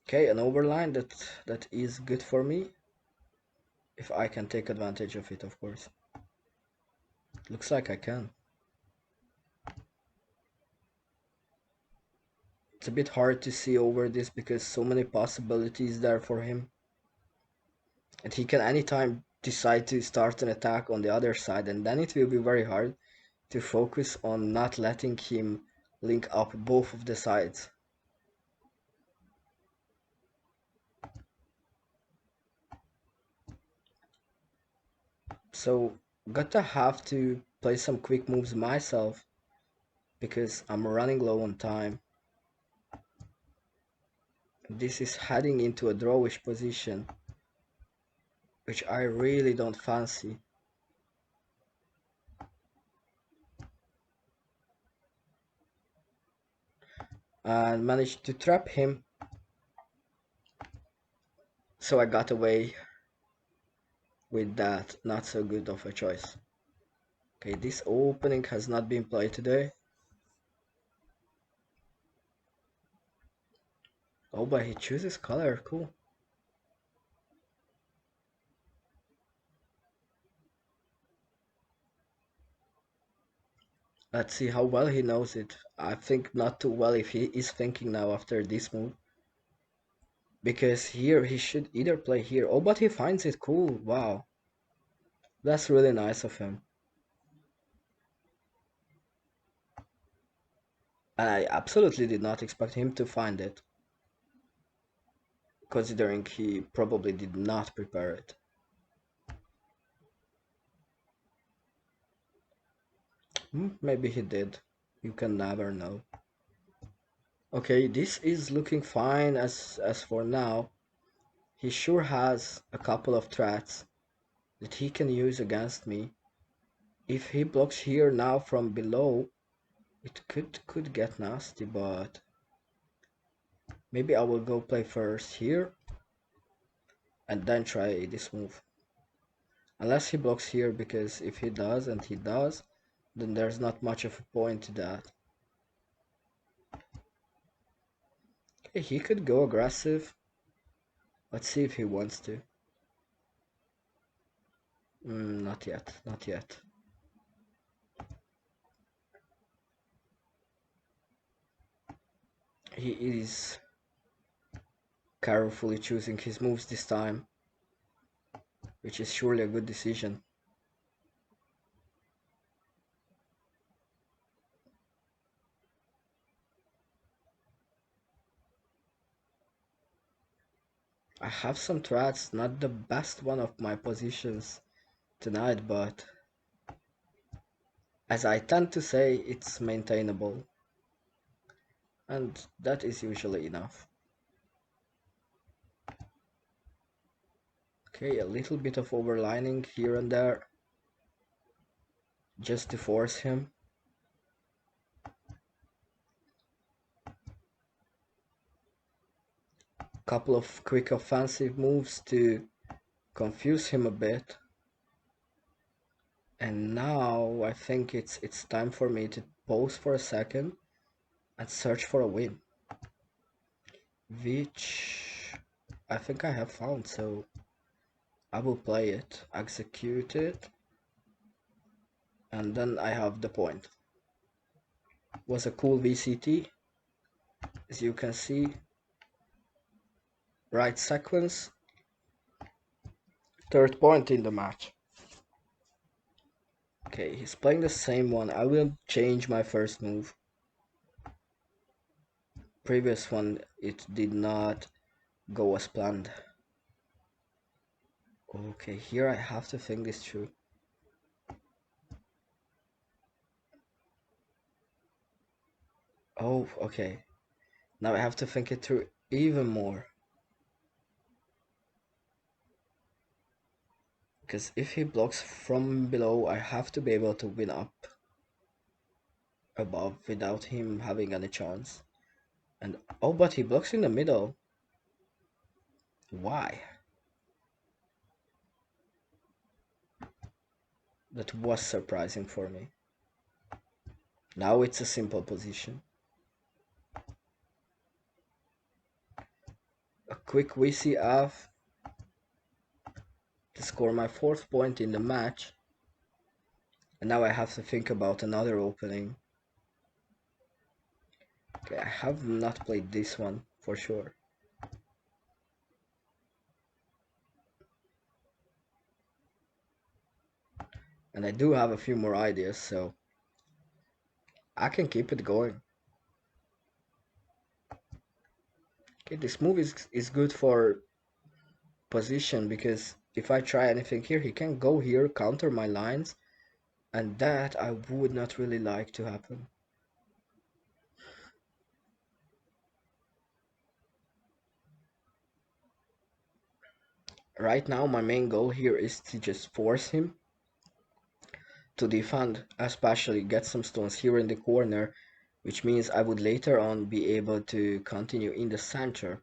Okay, an overline that is good for me. If I can take advantage of it, of course. Looks like I can. It's a bit hard to see over this because so many possibilities there for him. And he can anytime decide to start an attack on the other side, and then it will be very hard to focus on not letting him link up both of the sides. So gotta have to play some quick moves myself because I'm running low on time. This is heading into a drawish position, which I really don't fancy. And managed to trap him, so I got away with that not so good of a choice. Okay, this opening has not been played today. Oh, but he chooses color, cool. Let's see how well he knows it. I think not too well if he is thinking now after this move. Because here he should either play here. Oh, but he finds it cool. Wow. That's really nice of him. And I absolutely did not expect him to find it. Considering he probably did not prepare it. Maybe he did. You can never know. Okay, this is looking fine as for now. He sure has a couple of threats that he can use against me. If he blocks here now from below, it could get nasty, but maybe I will go play first here and then try this move. Unless he blocks here, because if he does, and he does, then there's not much of a point to that. Okay, he could go aggressive. Let's see if he wants to. Not yet, not yet. He is carefully choosing his moves this time, which is surely a good decision. I have some threats, not the best one of my positions tonight, but as I tend to say, it's maintainable, and that is usually enough. Okay, a little bit of overlining here and there, just to force him. Couple of quick offensive moves to confuse him a bit. And now I think it's time for me to pause for a second and search for a win, which I think I have found, so I will play it, execute it, and then I have the point. Was a cool VCT, as you can see. Right sequence, third point in the match. Okay, he's playing the same one. I will change my first move. Previous one, it did not go as planned. Okay, here I have to think this through. Oh, okay. Now I have to think it through even more. Because if he blocks from below, I have to be able to win up above without him having any chance. And oh, but he blocks in the middle. Why? That was surprising for me. Now it's a simple position. A quick VCF to score my 4th point in the match. And now I have to think about another opening. Okay, I have not played this one for sure. And I do have a few more ideas, so I can keep it going. Okay, this move is good for position, because if I try anything here, he can go here, counter my lines, and that I would not really like to happen. Right now my main goal here is to just force him to defend, especially get some stones here in the corner, which means I would later on be able to continue in the center.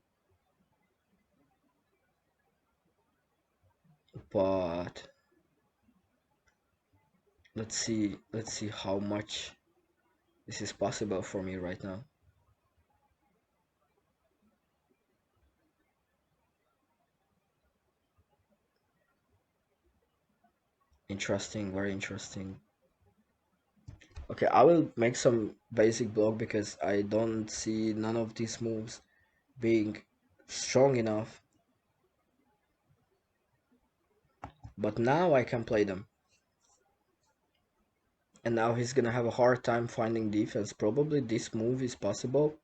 But let's see how much this is possible for me right now. Interesting, very interesting. Okay, I will make some basic block because I don't see none of these moves being strong enough. But now I can play them. And now he's gonna have a hard time finding defense. Probably this move is possible.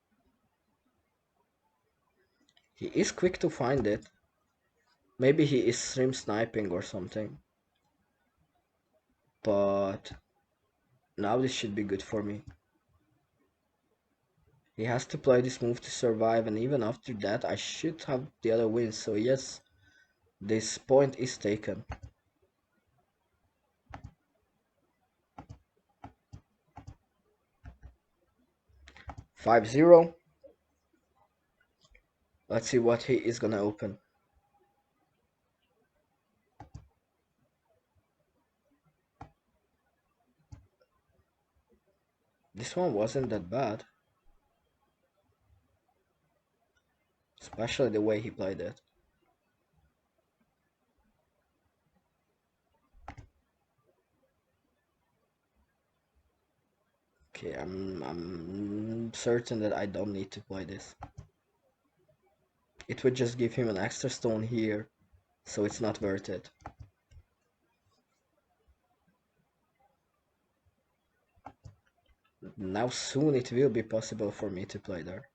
He is quick to find it. Maybe he is stream sniping or something. But now this should be good for me. He has to play this move to survive, and even after that I should have the other win. So yes, this point is taken. 5-0. Let's see what he is gonna open. This one wasn't that bad. Especially the way he played it. Okay, I'm certain that I don't need to play this. It would just give him an extra stone here, so it's not worth it. Now soon it will be possible for me to play there.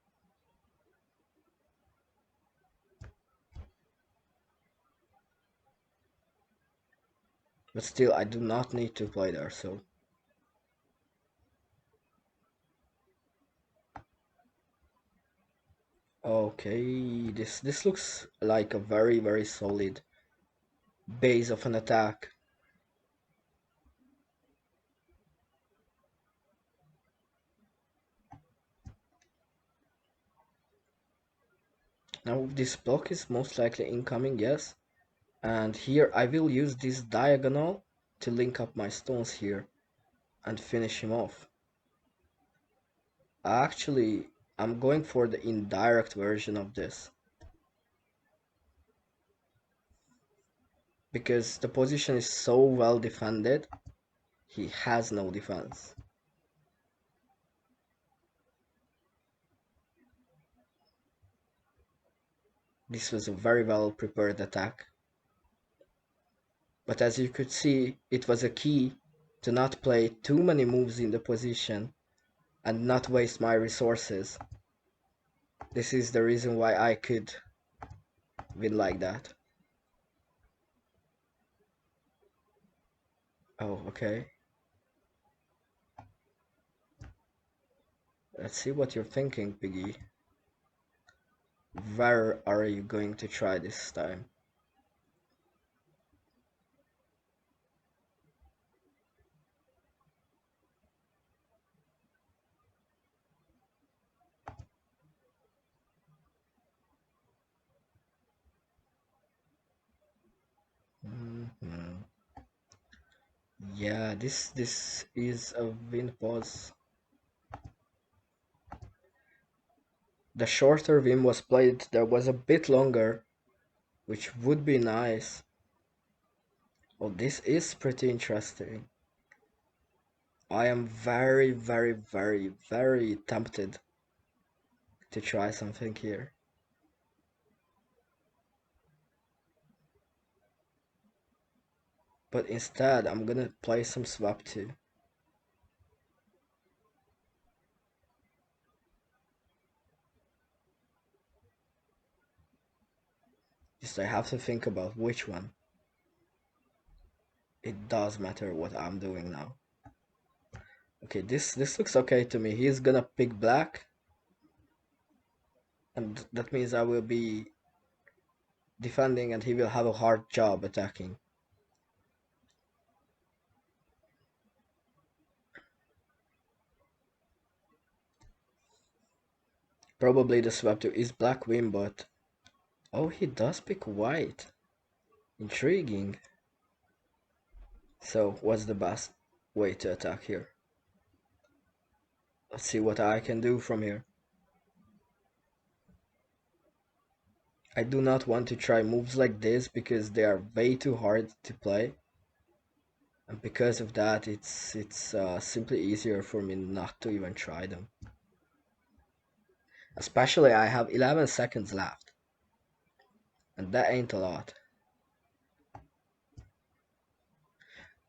But still, I do not need to play there, so... Okay, this looks like a very solid base of an attack. Now this block is most likely incoming, yes. And here I will use this diagonal to link up my stones here and finish him off. Actually, I'm going for the indirect version of this, because the position is so well defended, he has no defense. This was a very well prepared attack. But as you could see, it was a key to not play too many moves in the position and not waste my resources. This is the reason why I could win like that. Oh, okay. Let's see what you're thinking, Piggy. Where are you going to try this time? Yeah, this is a win pause. The shorter win was played, there was a bit longer, which would be nice. Oh, this is pretty interesting. I am very, very, very, very tempted to try something here. But instead, I'm gonna play some swap 2. Just I have to think about which one. It does matter what I'm doing now. Okay, this looks okay to me. He's gonna pick black, and that means I will be defending and he will have a hard job attacking. Probably the swap 2 is black win, but... Oh, he does pick white. Intriguing. So, what's the best way to attack here? Let's see what I can do from here. I do not want to try moves like this because they are way too hard to play. And because of that, it's simply easier for me not to even try them. Especially I have 11 seconds left. And that ain't a lot.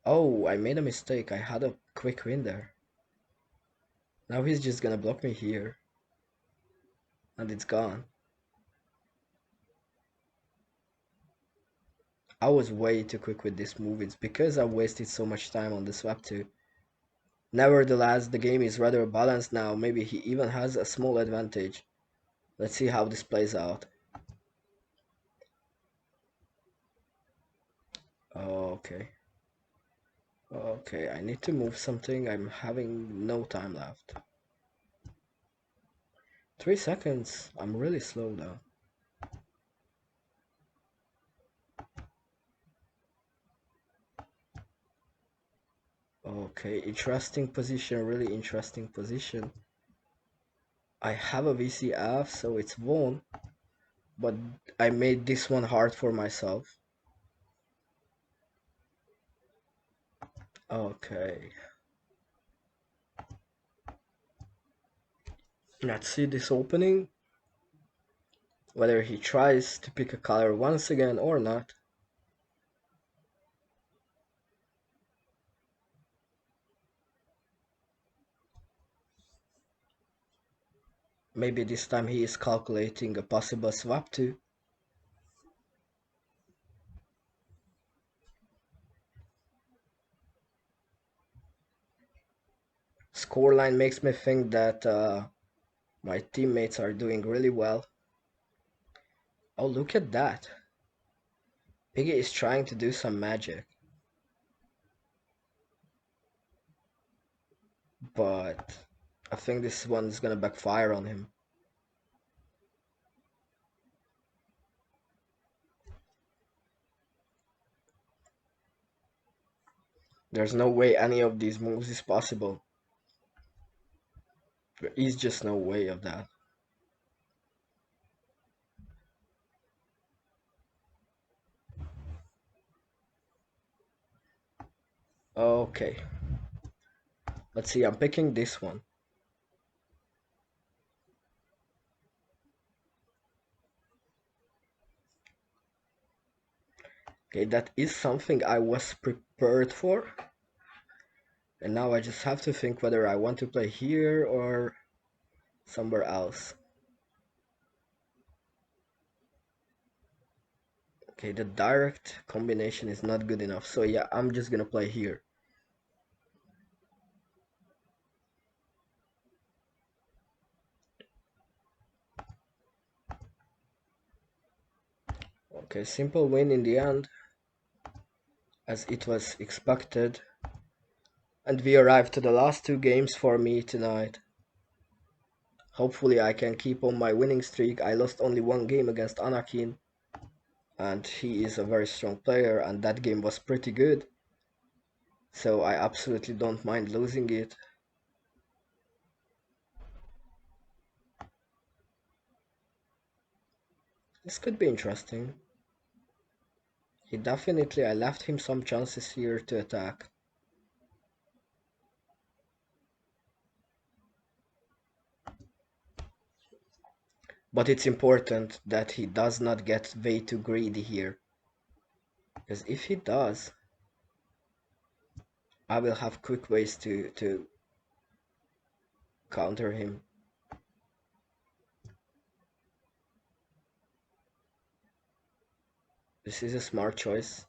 Oh, I made a mistake. I had a quick win there. Now he's just gonna block me here. And it's gone. I was way too quick with this move. It's because I wasted so much time on the swap 2. Nevertheless, the game is rather balanced now. Maybe he even has a small advantage. Let's see how this plays out. Okay. Okay, I need to move something. I'm having no time left. 3 seconds. I'm really slow now. Okay, interesting position, really interesting position. I have a VCF, so it's won, but I made this one hard for myself. Okay. Let's see this opening. Whether he tries to pick a color once again or not. Maybe this time he is calculating a possible swap too. Scoreline makes me think that my teammates are doing really well. Oh, look at that. Piggy is trying to do some magic. But I think this one's gonna backfire on him. There's no way any of these moves is possible. There is just no way of that. Okay. Let's see, I'm picking this one. Okay, that is something I was prepared for. And now I just have to think whether I want to play here or somewhere else. Okay, the direct combination is not good enough. So yeah, I'm just gonna play here. Okay, simple win in the end, as it was expected. And we arrived to the last 2 games for me tonight. Hopefully I can keep on my winning streak. I lost only 1 game against Anakin, and he is a very strong player, and that game was pretty good. so I absolutely don't mind losing it. This could be interesting. I left him some chances here to attack. But it's important that he does not get way too greedy here. Because if he does, I will have quick ways to counter him. This is a smart choice.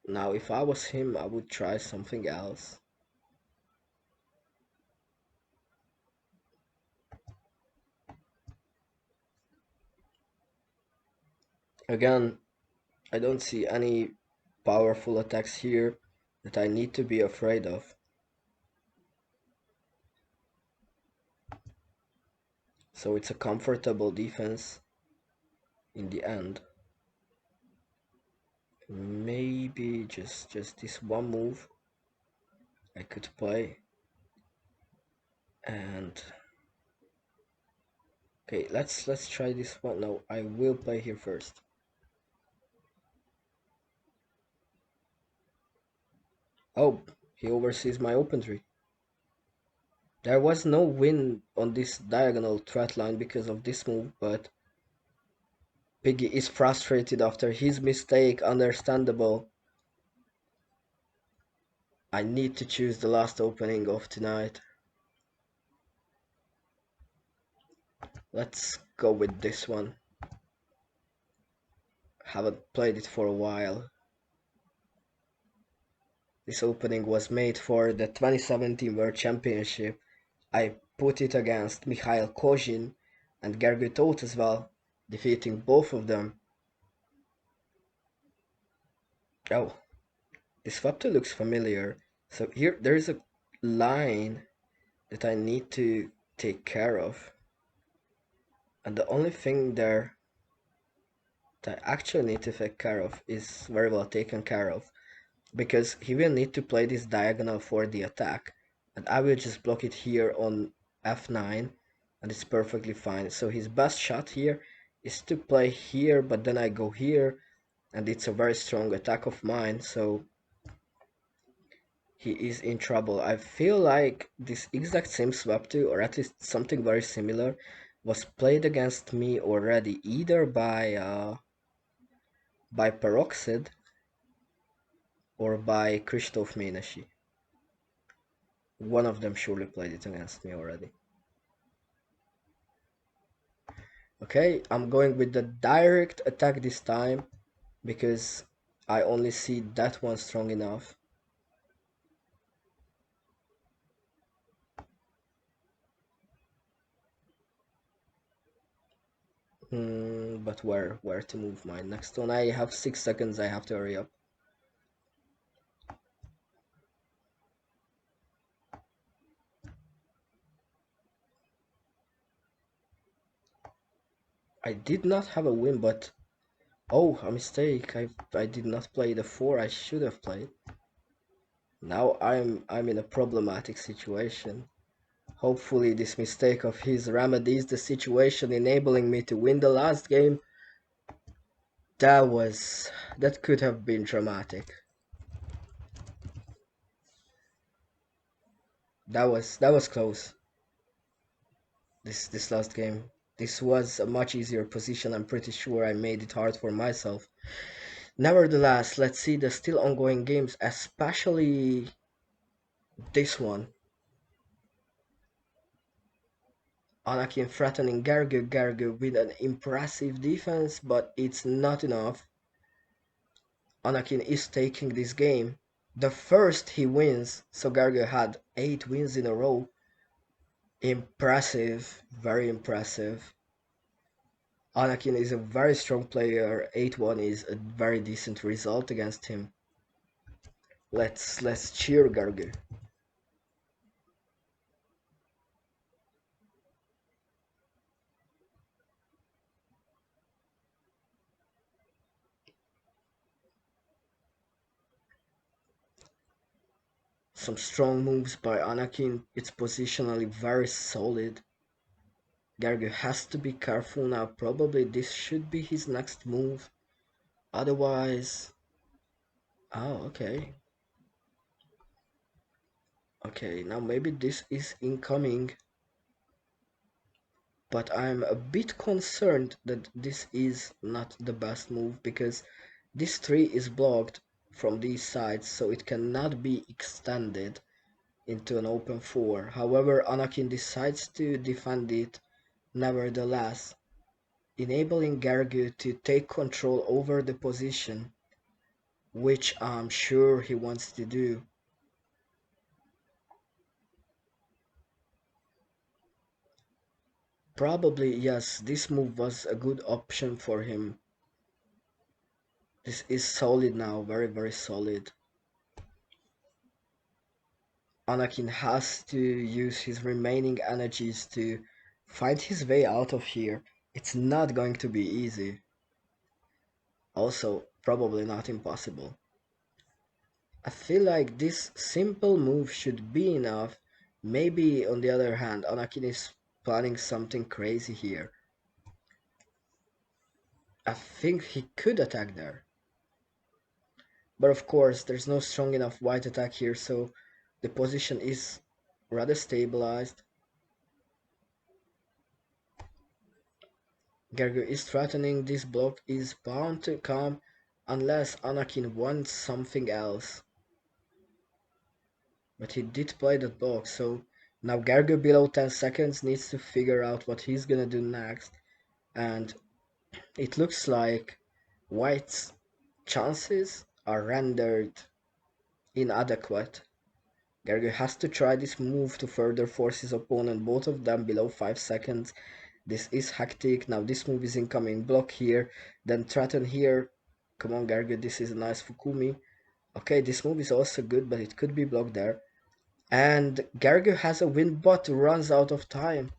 Now, if I was him, I would try something else. Again, I don't see any powerful attacks here that I need to be afraid of. So it's a comfortable defense in the end. Maybe just this one move I could play. And okay, let's try this one. No, I will play here first. Oh, he oversees my open tree. There was no win on this diagonal threat line because of this move, but Piggy is frustrated after his mistake, understandable. I need to choose the last opening of tonight. Let's go with this one. Haven't played it for a while. This opening was made for the 2017 World Championship. I put it against Mikhail Kozhin and Gergő Tóth as well, defeating both of them. Oh, this Fapto looks familiar. So here there is a line that I need to take care of. And the only thing there that I actually need to take care of is very well taken care of. Because he will need to play this diagonal for the attack. And I will just block it here on f9 and it's perfectly fine. So his best shot here is to play here, but then I go here and it's a very strong attack of mine, so he is in trouble. I feel like this exact same swap 2, or at least something very similar, was played against me already, either by Peroxid or by Krzysztof Ménesi. One of them surely played it against me already. Okay, I'm going with the direct attack this time because I only see that one strong enough. But where to move my next one? I have 6 seconds, I have to hurry up. I did not have a win, but oh, a mistake. I did not play the 4 I should have played. Now I'm in a problematic situation. Hopefully this mistake of his remedies the situation, enabling me to win the last game. That could have been dramatic. That was close. This last game. This was a much easier position. I'm pretty sure I made it hard for myself. Nevertheless, let's see the still ongoing games, especially this one. Anakin threatening Gergő with an impressive defense, but it's not enough. Anakin is taking this game. The first he wins, so Gergő had 8 wins in a row. Impressive, very impressive. Anakin is a very strong player. 8-1 is a very decent result against him. Let's cheer Gergő. Some strong moves by Anakin. It's positionally very solid. Gargu has to be careful now. Probably this should be his next move. Otherwise... Oh, okay. Okay, now maybe this is incoming. But I'm a bit concerned that this is not the best move because this tree is blocked from these sides, so it cannot be extended into an open 4. However, Anakin decides to defend it nevertheless, enabling Gargu to take control over the position, which I'm sure he wants to do. Probably, yes, this move was a good option for him. This is solid now, very, very solid. Anakin has to use his remaining energies to find his way out of here. It's not going to be easy. Also, probably not impossible. I feel like this simple move should be enough. Maybe, on the other hand, Anakin is planning something crazy here. I think he could attack there. But of course, there's no strong enough white attack here, so the position is rather stabilized. Gargu is threatening this block is bound to come unless Anakin wants something else. But he did play that block, so now Gargu below 10 seconds needs to figure out what he's gonna do next. And it looks like White's chances are rendered inadequate. Gargu has to try this move to further force his opponent, both of them below 5 seconds. This is hectic. Now this move is incoming. Block here, then threaten here. Come on, Gargu, this is a nice Fukumi. Okay, this move is also good, but it could be blocked there. And Gargu has a win, but runs out of time.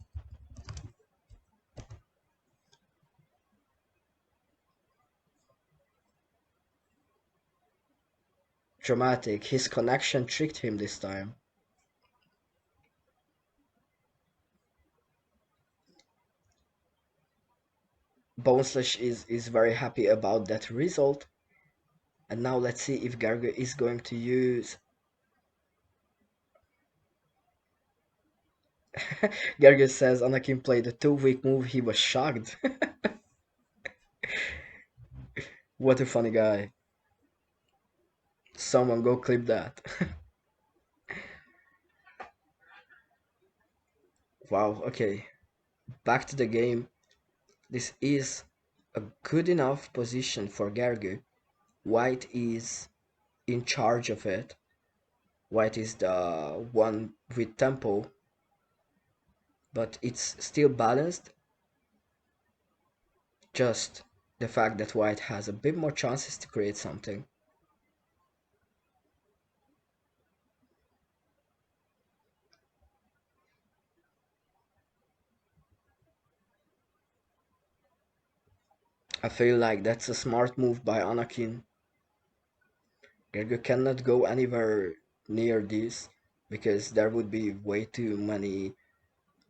Dramatic. His connection tricked him this time. Boneslash is very happy about that result. And now let's see if Gargu is going to use... Gargu says Anakin played a 2-week move, he was shocked. What a funny guy. Someone go clip that. Wow, okay. Back to the game. This is a good enough position for Gargu. White is in charge of it. White is the one with tempo, but it's still balanced. Just the fact that White has a bit more chances to create something. I feel like that's a smart move by Anakin. Gergo cannot go anywhere near this because there would be way too many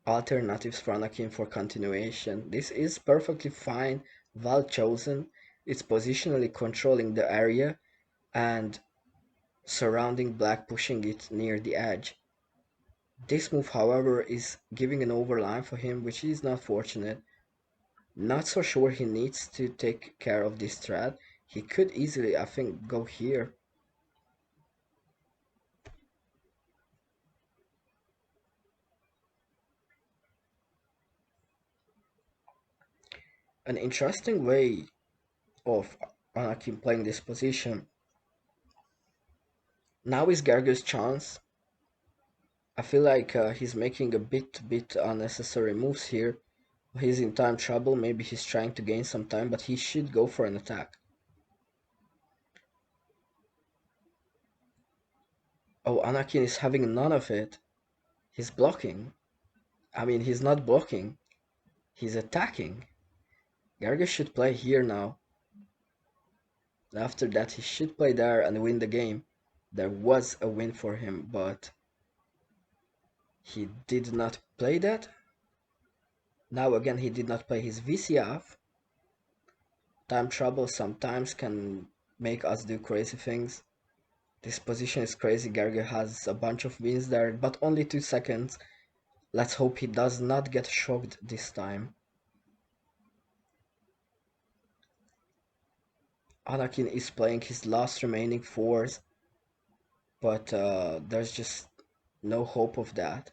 alternatives for Anakin for continuation. This is perfectly fine, well chosen. It's positionally controlling the area and surrounding black, pushing it near the edge. This move, however, is giving an overline for him, which is not fortunate. Not so sure he needs to take care of this threat. He could easily, I think, go here. An interesting way of Anakin playing this position. Now is Gargu's chance. I feel like he's making a bit unnecessary moves here. He's in time trouble, maybe he's trying to gain some time, but he should go for an attack. Oh, Anakin is having none of it. He's blocking. I mean, he's not blocking. He's attacking. Gargu should play here now. After that, he should play there and win the game. there was a win for him, but he did not play that. Now again, he did not play his VCF. Time trouble sometimes can make us do crazy things. This position is crazy. Gerger has a bunch of wins there, but only 2 seconds. Let's hope he does not get shocked this time. Anakin is playing his last remaining fours, but there's just no hope of that.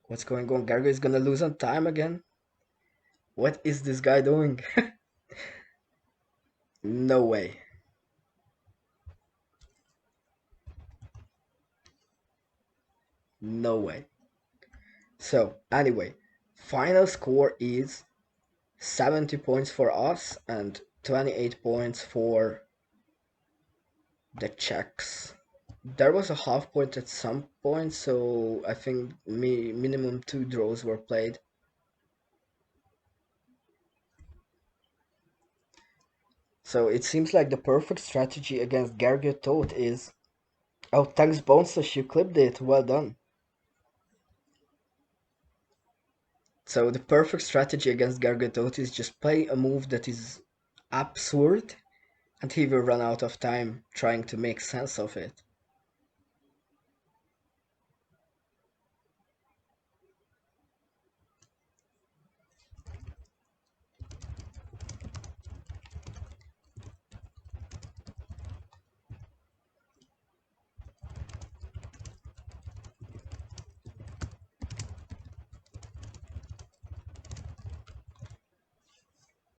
What's going on? Gerger is gonna lose on time again? What is this guy doing? No way. No way. So, anyway, final score is 70 points for us and 28 points for the Czechs. There was a half point at some point, so I think minimum 2 draws were played. So it seems like the perfect strategy against Gerger Todt is... Oh, thanks Boneslash, you clipped it, well done. So the perfect strategy against Gerger Todt is just play a move that is absurd, and he will run out of time trying to make sense of it.